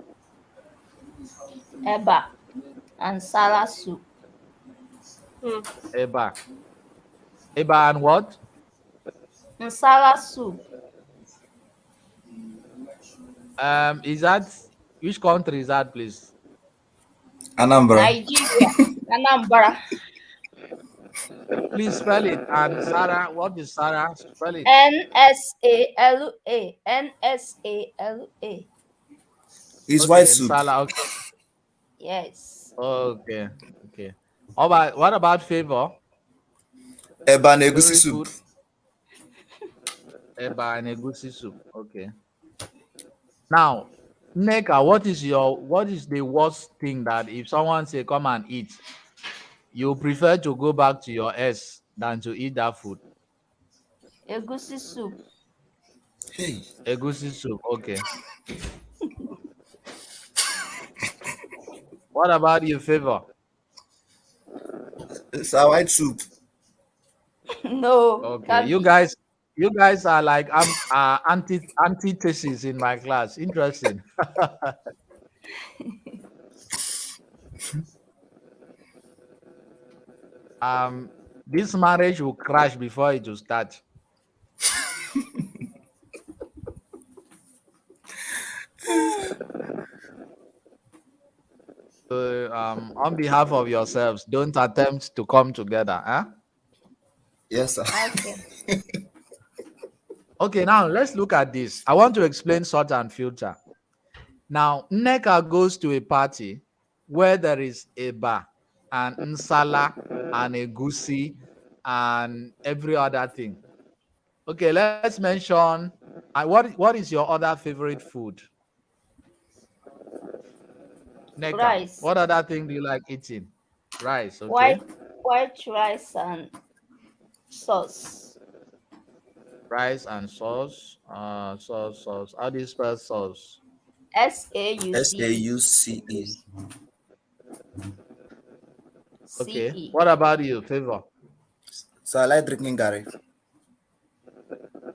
Eba and Sala soup. Eba. Eba and what? Nsala soup. Is that which country is that, please? Anambra. Nigeria. Anambra. Please spell it. And Sarah, what is Sarah? Spell it. Nsala. Nsala. It's Okay, white soup. Nsala. Okay. Yes. Okay. Okay. What about Favor? Eba and egusi Favorite soup. food? Eba and egusi soup. Okay. Now, Neka, what is the worst thing that if someone say come and eat, you prefer to go back to your S than to eat that food? Egusi soup. Hey. Egusi soup. Okay. What about you, Favor? It's a white soup. No. Okay. Can't You be. guys are like antithesis in my class. Interesting. This marriage will crash before it will start. So, on behalf of yourselves, don't attempt to come together. Huh? Yes, sir. Okay. Okay, now let's look at this. I want to explain sort and filter. Now, Nneka goes to a party where there is eba and nsala and egusi and every other thing. Okay, let's mention what is your other favorite food? Nneka, Rice. what other thing do you like eating? Rice, okay. White rice and sauce. Rice and sauce. Sauce. How do you spell sauce? SAUCE. SAUCE. Okay. What about you, Favor? So I like drinking Gary.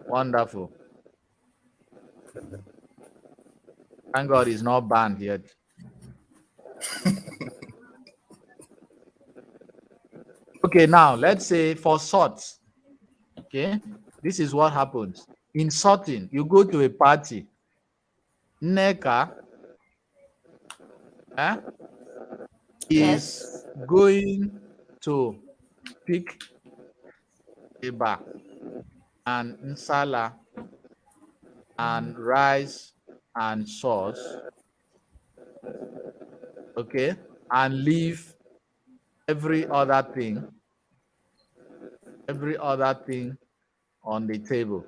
Wonderful. Thank God it's not banned yet. Okay, now let's say for salt. Okay, this is what happens. In sorting, you go to a party. Nneka is going to pick eba and nsala and rice and sauce, okay, and leave every other thing on the table.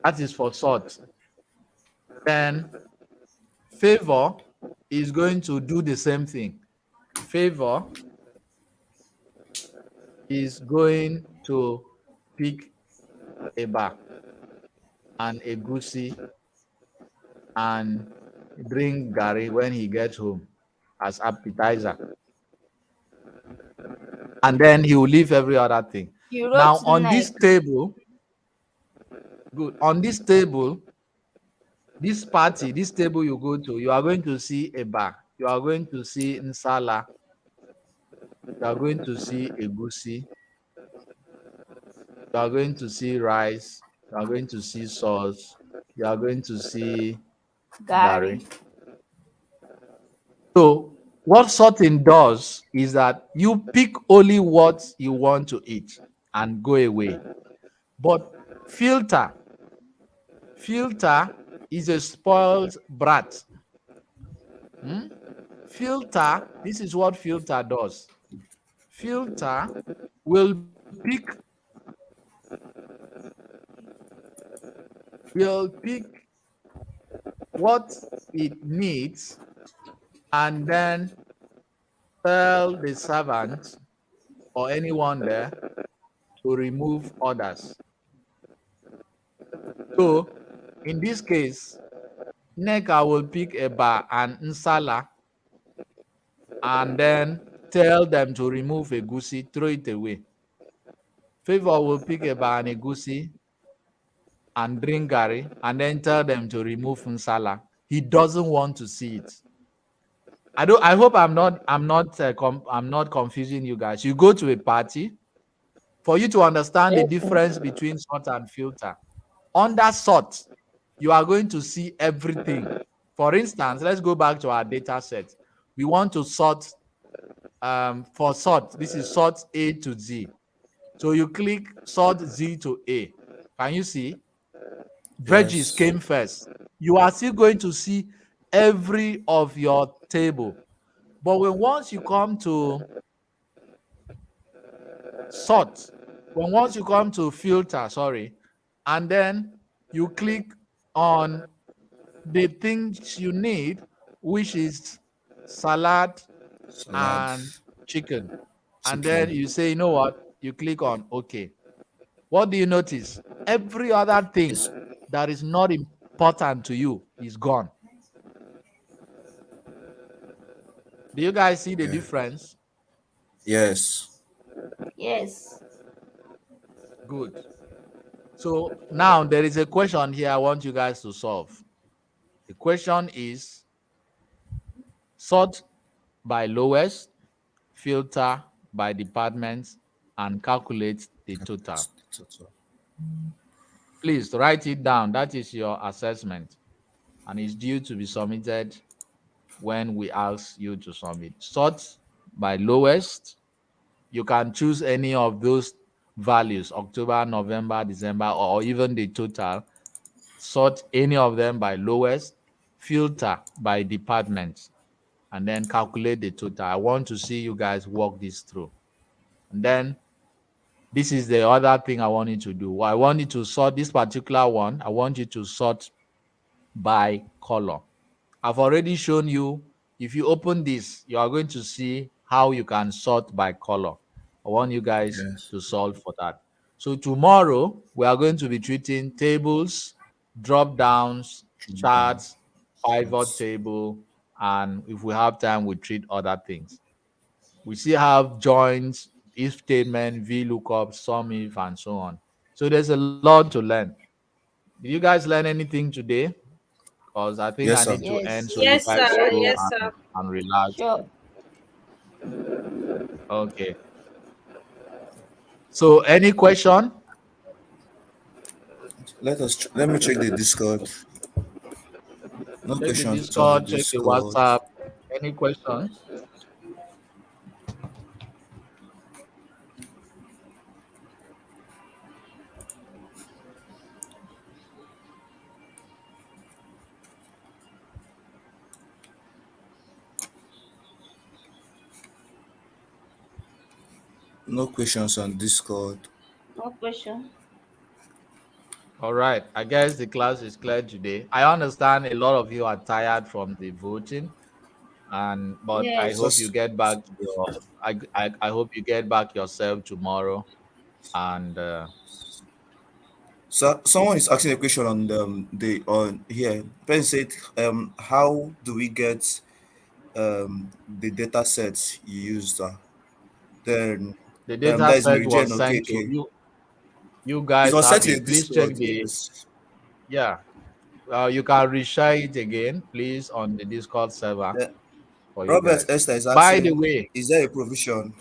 That is for salt. Then Favor is going to do the same thing. Favor is going to pick eba and egusi and drink gari when he gets home as appetizer. And then he will leave every other thing. Now on this table, good. On this table, this party, this table you go to, you are going to see eba, you are going to see nsala, you are going to see egusi, you are going to see rice, you are going to see sauce, you are going to see gari. So what sorting does is that you pick only what you want to eat and go away. But filter is a spoiled brat. Filter, this is what filter does. Filter will pick what it needs and then tell the servant or anyone there to remove others. So in this case, Neka will pick Eba and Nsala and then tell them to remove Egusi, throw it away. Favor will pick Eba and Egusi and drink Gary and then tell them to remove Nsala. He doesn't want to see it. I hope I'm not confusing you guys. You go to a party for you to understand the difference between sort and filter. Under sort, you are going to see everything. For instance, let's go back to our data set. We want to sort for sort. This is sort A to Z. So you click sort Z to A. Can you see? Veggies came first. You are still going to see every of your table. But once you come to sort, once you come to filter, and then you click on the things you need, which is salad and chicken. And then you say, you know what? You click on OK. What do you notice? Every other thing that is not important to you is gone. Do you guys see the difference? Yes. Yes. Good. So now there is a question here I want you guys to solve. The question is sort by lowest, filter by department, and calculate the total. Please write it down. That is your assessment, and it's due to be submitted when we ask you to submit. Sort by lowest. You can choose any of those values, October, November, December, or even the total. Sort any of them by lowest, filter by department, and then calculate the total. I want to see you guys walk this through. And then this is the other thing I want you to do. I want you to sort this particular one. I want you to sort by color. I've already shown you. If you open this, you are going to see how you can sort by color. I want you guys to solve for that. So tomorrow, we are going to be treating tables, drop downs, charts, pivot table, and if we have time, we'll treat other things. We still have joins, if statement, VLOOKUP, sum if, and so on. So there's a lot to learn. Did you guys learn anything today? Because I think I need to end so Yes, you guys sir. go Yes, sir. and relax. Sure. Okay. So any question? Let me check the Discord. No Check the questions. Discord, check the WhatsApp. Any questions? No questions on Discord. No question. All right. I guess the class is clear today. I understand a lot of you are tired from the voting, but I Yes. hope you get back I hope you get back yourself tomorrow. And So someone is asking a question on on here. Person said, how do we get the data sets you used? Then the data that is set Mary Jane was sent to Okeke. you. You It guys was have sent in it. Please check Discord. the Yes. yeah. You can reshare it again, please, on the Discord server for you Robert guys. Esther is By the asking, way, is there a provision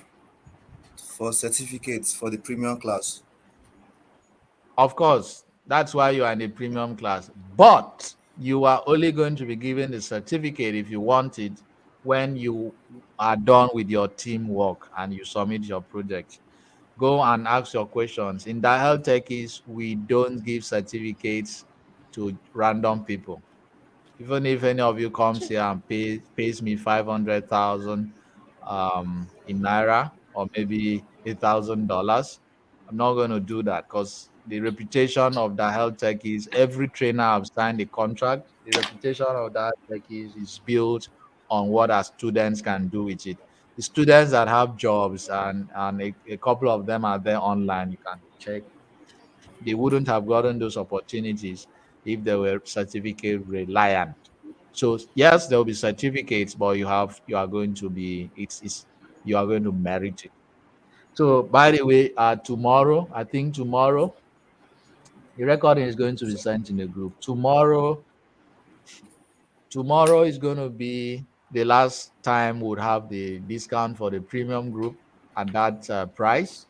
for certificates for the premium class? of course, that's why you are in the premium class. But you are only going to be given the certificate if you want it when you are done with your teamwork and you submit your project. Go and ask your questions. In the health techies, we don't give certificates to random people. Even if any of you comes here and pays me 500,000 in naira, or maybe $1,000. I'm not going to do that because the reputation of the health tech is every trainer I've signed a contract. The reputation of that tech is built on what our students can do with it. The students that have jobs and a couple of them are there online, you can check. They wouldn't have gotten those opportunities if they were certificate reliant. So yes, there will be certificates, but you are going to be it's you are going to merit it. So by the way, tomorrow, I think tomorrow the recording is going to be sent in the group. Tomorrow is going to be the last time we'll have the discount for the premium group at that price.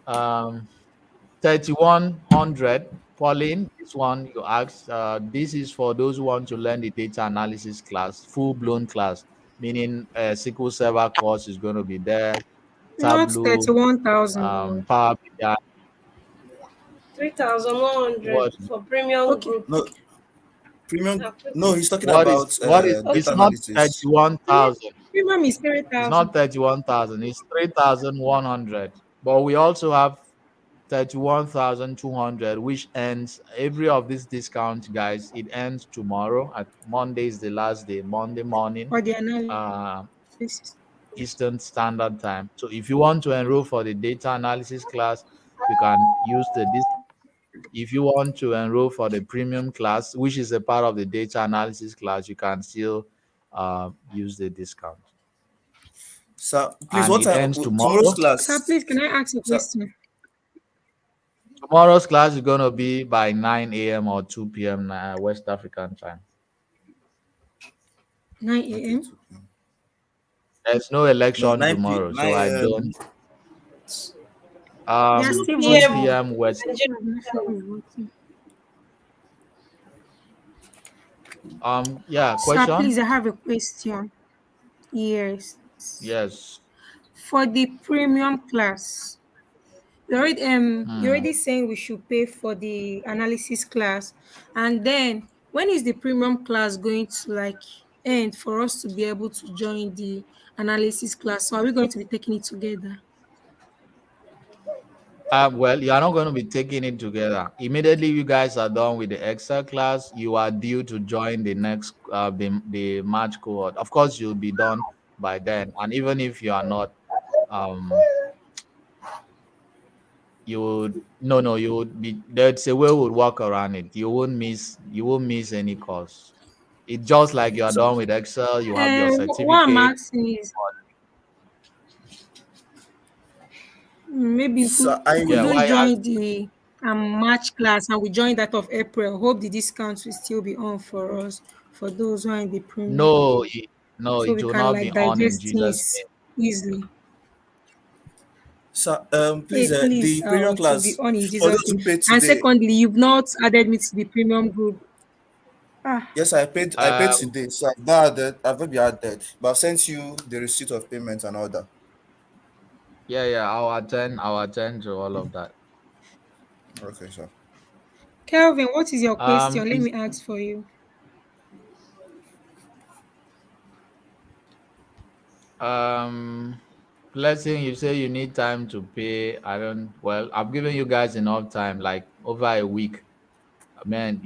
3100. Pauline, this one you asked, this is for those who want to learn the data analysis class, full-blown class, meaning SQL Server course is going to be there, Not Tableau, 31,000. Power BI. 3,100 for premium group. No, premium. No, he's talking What about is what is? data It's not analysis. 31,000. Premium is It's 3,000. not 31,000. It's 3,100. But we also have 31,200, which ends every of these discounts, guys. It ends tomorrow. At Monday is the last day. Monday morning, For the analysis. Eastern Standard Time. So if you want to enroll for the data analysis class, you can use the discount. If you want to enroll for the premium class, which is a part of the data analysis class, you can still use the discount. Sir, please, And what it time? ends Tomorrow's tomorrow. class. Sir, please, can I ask a Sir, question? Tomorrow's class is going to be by 9 a.m. or 2 p.m. West African time. 9 a.m. There's no no, election 9 tomorrow, so 9 I a.m. don't. We are 2 still 2 p.m. voting. p.m. West. Yeah, Sir, question? please, I have a question. Yes. Yes. For the premium class, you're already saying we should pay for the analysis class, and then when is the premium class going to like end for us to be able to join the analysis class? So are we going to be taking it together? Well, you are not going to be taking it together. Immediately you guys are done with the Excel class, you are due to join the next the March cohort. Of course, you'll be done by then. And even if you are not, you would you would be there's a way we would work around it. You won't miss any course. It's just like you are done with Excel, you have your What I'm certificate. asking is maybe if Sir, we Yeah, couldn't why join the March class and we join that of April, hope the discount will still be on for us for those who are in the premium, no, so it we will can not be like on in digest Jesus' things name. easily. sir, Hey, please, please, the premium to be class on in for Jesus' those who name. paid And today. secondly, you've not added me to the premium group. Ah, Yes, I paid Um, today, so I've not been added, but I've sent you the receipt of payment and all that. yeah, I'll attend to all of that. Okay, sir. Kelvin, what is your question? Let Is me ask for you. um Blessing, you say you need time to pay. I've given you guys enough time, like over a week. Man,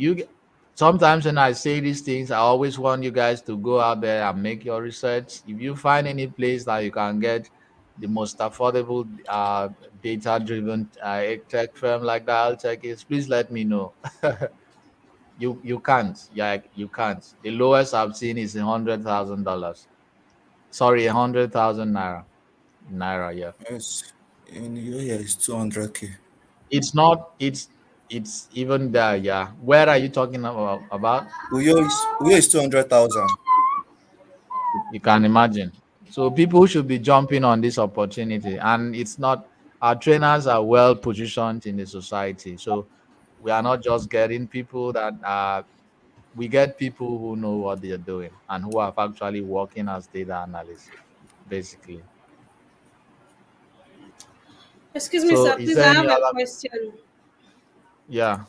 sometimes when I say these things, I always want you guys to go out there and make your research. If you find any place that you can get the most affordable data driven tech firm like that, I'll check it. Please let me know. You can't. Yeah, you can't. The lowest I've seen is $100,000. Sorry, 100,000 naira. Naira, yeah. Yes, in yeah, it's 200K. It's not. It's even there. Yeah. Where are you talking about? Uyo is 200,000. You can imagine. So people should be jumping on this opportunity, and it's not. Our trainers are well positioned in the society, so we are not just getting people that we get people who know what they are doing and who are actually working as data analysts, basically. Excuse me, So sir. is Please, there I any have a other? question. Yeah.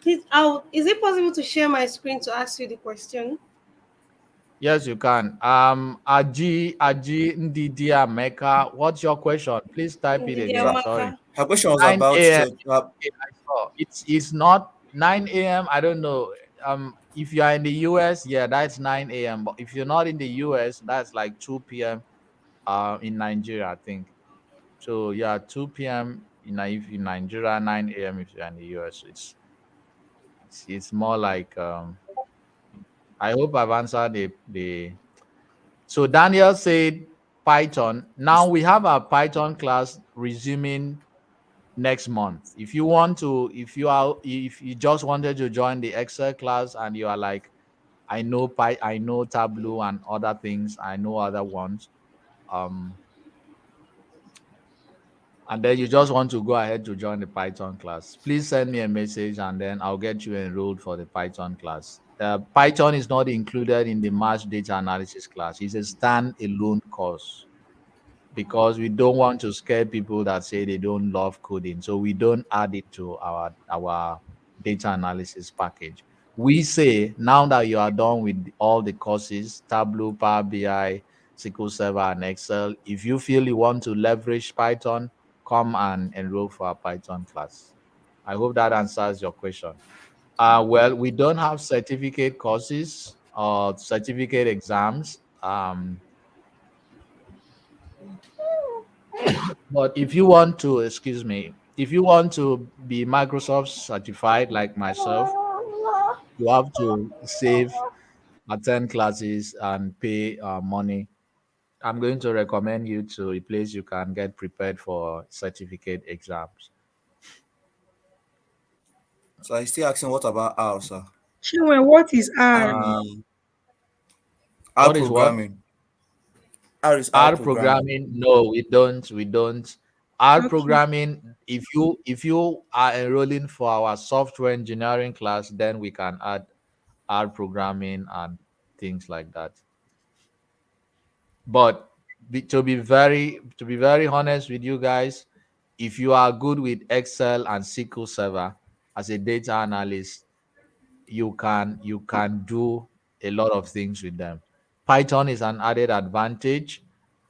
Please, is it possible to share my screen to ask you the question? Yes, you can. Aji Ndidia Mecca, what's your question? Please type it Ndidi again. So Sorry. Amaka. her question was 9 about a.m. the I saw. It's not 9 a.m. I don't know. If you are in the US, yeah, that's 9 a.m. But if you're not in the US, that's like 2 p.m. In Nigeria, I think. So yeah, 2 p.m. If in Nigeria, 9 a.m. if you're in the US. It's more like I hope I've answered the. So Daniel said Python. Now we have a Python class resuming next month. If you just wanted to join the Excel class and you are like, I know Tableau and other things, I know other ones. Um, and then you just want to go ahead to join the Python class, please send me a message and then I'll get you enrolled for the Python class. Python is not included in the March data analysis class. It's a stand-alone course because we don't want to scare people that say they don't love coding. So we don't add it to our data analysis package. We say now that you are done with all the courses, Tableau, Power BI, SQL Server, and Excel, if you feel you want to leverage Python, come and enroll for a Python class. I hope that answers your question. Well, we don't have certificate courses or certificate exams. But if you want to, excuse me, if you want to be Microsoft certified like myself, you have to save, attend classes, and pay money. I'm going to recommend you to a place you can get prepared for certificate exams. So I still asking what about R, sir? Chinwe, what is R? R What is what? programming. R is R R programming. programming? No, we don't. We don't. R Okay. programming. If you are enrolling for our software engineering class, then we can add R programming and things like that. But to be very honest with you guys, if you are good with Excel and SQL Server as a data analyst, you can do a lot of things with them. Python is an added advantage.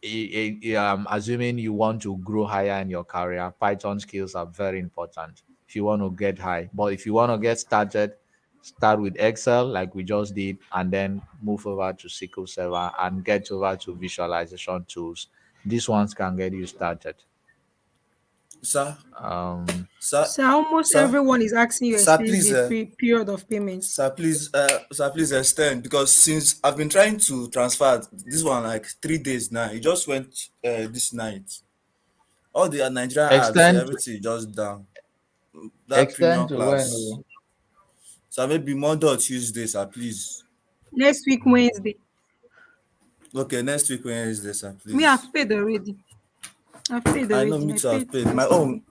Assuming you want to grow higher in your career, Python skills are very important if you want to get high. But if you want to get started, start with Excel like we just did, and then move over to SQL Server and get over to visualization tools. These ones can get you started. Sir, Um, sir, So almost sir, everyone is asking you sir, explain please, the period of payment. sir, please extend, because since I've been trying to transfer this one like 3 days now, it just went this night. All the Nigerian apps, extend everything just down. That extend premium to when? class. So maybe Monday or Tuesday, sir, please. Next week, Wednesday. Okay, next week Wednesday, sir, Me, please. I've paid already. I've paid I know, already. me too. I've paid my own.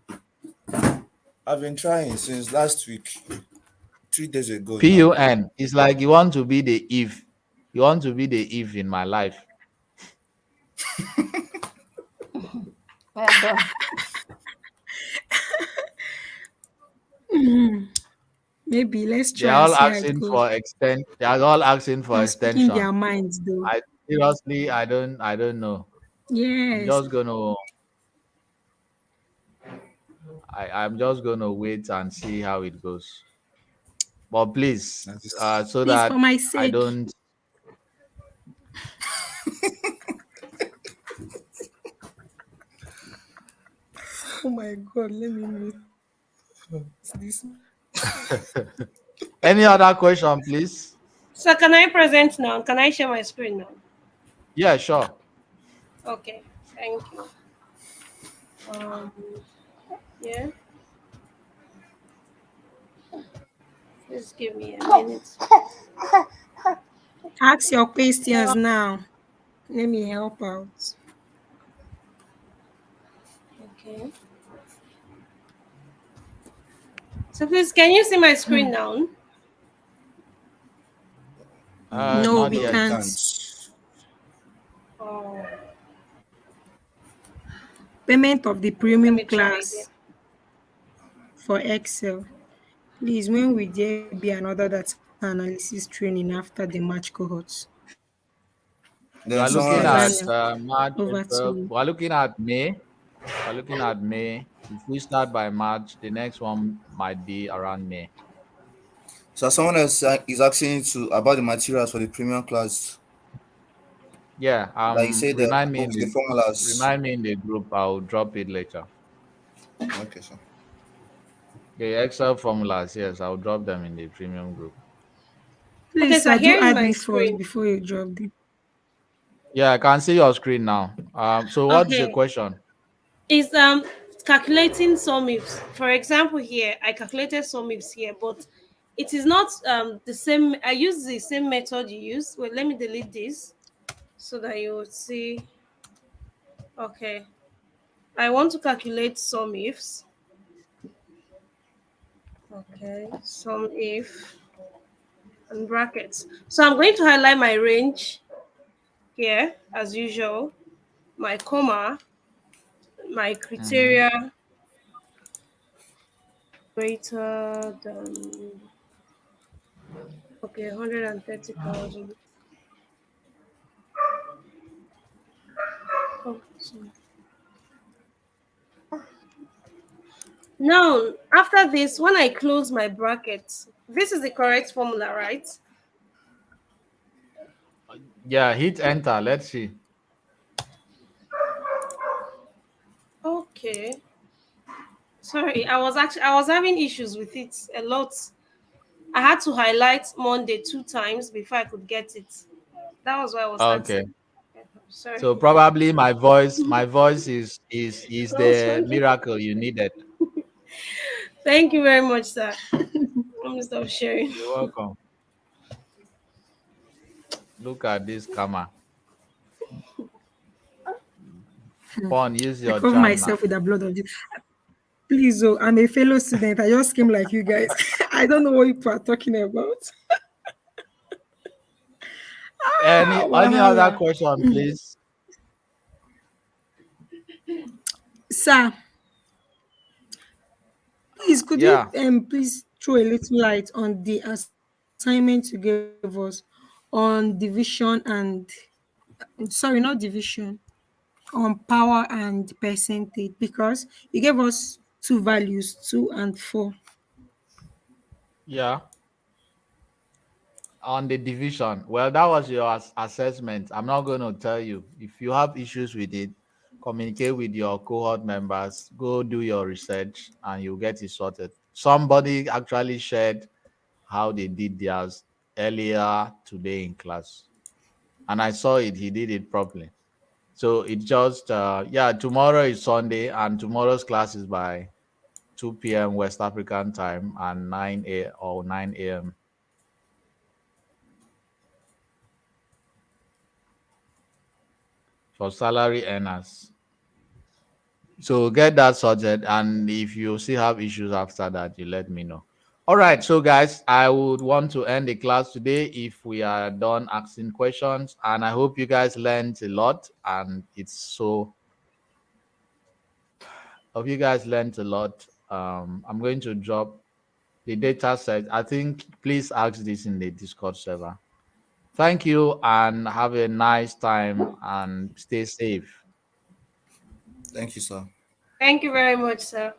I've been trying since last week, 3 days ago now. PUN. It's like you want to be the Eve. You want to be the Eve in my life. Well done. Maybe let's They're try and all see how it asking goes. for extend. They are all asking for And speaking their extension. minds, though. I seriously, I don't know. I'm Yes. just gonna. I'm just gonna wait and see how it goes. But please, so Please, for that my I sake. don't. Oh my God, let me mute this. Any other question, please? So can I present now? Can I share my screen now? Yeah, sure. Okay, thank you. Yeah. Just give me a minute. Ask your questions now. Let me help out. Okay. So please, can you see my screen now? No, Not we yet. can't. Oh. Payment of the premium Let me try again. class for Excel. Please, when will there be another data analysis training after the March cohorts? Then You are someone looking else. at Daniel, March, over to April. you. We are looking at May. We're looking at May. If we start by March, the next one might be around May. So someone else is asking you to about the materials for the premium class. Yeah. Like you say, the Remind me in books, the the formulas. group. I'll drop it later. Okay, sir. The Excel formulas. Yes, I'll drop them in the premium group. Okay, Please, so sir, do here is add my me first screen. before you drop the. Yeah, I can see your screen now. So what's the Okay, question? is calculating some ifs. For example, here I calculated some ifs here, but it is not the same. I use the same method you use. Well, let me delete this so that you would see. Okay, I want to calculate some ifs. Okay, some if and brackets. So I'm going to highlight my range here as usual, my comma, my Mm-hmm. criteria greater than, okay, 130,000. Oh, sorry. Now, after this, when I close my bracket, this is the correct formula, right? Yeah, hit enter. Let's see. Okay. Sorry, I was having issues with it a lot. I had to highlight Monday 2 times before I could get it. That was why I was Okay. asking. Sorry. So probably my voice is I was the wondering. miracle you needed. Thank you very much, sir. Let me stop sharing. You're welcome. Look at this camera. Pon, use I your cover charm now. myself with the blood of Jesus. Please, oh, I'm a fellow student. I just came like you guys. I don't know what you are talking about. Any other Wahala. question, please? Sir, please, could you Yeah. please throw a little light on the assignment you gave us on division and sorry, not division, on power and percentage, because you gave us two values, 2 and 4. Yeah. On the division. Well, that was your assessment. I'm not going to tell you. If you have issues with it, communicate with your cohort members, go do your research, and you'll get it sorted. Somebody actually shared how they did theirs earlier today in class, and I saw it. He did it properly. So it just, yeah, tomorrow is Sunday, and tomorrow's class is by 2 p.m. West African time and 9 a.m. for salary earners. So get that sorted, and if you still have issues after that, you let me know. All right, so guys, I would want to end the class today if we are done asking questions, and I hope you guys learned a lot, and it's so. Hope you guys learned a lot. I'm going to drop the data set. I think please ask this in the Discord server. Thank you, and have a nice time, and stay safe. Thank you, sir. Thank you very much, sir.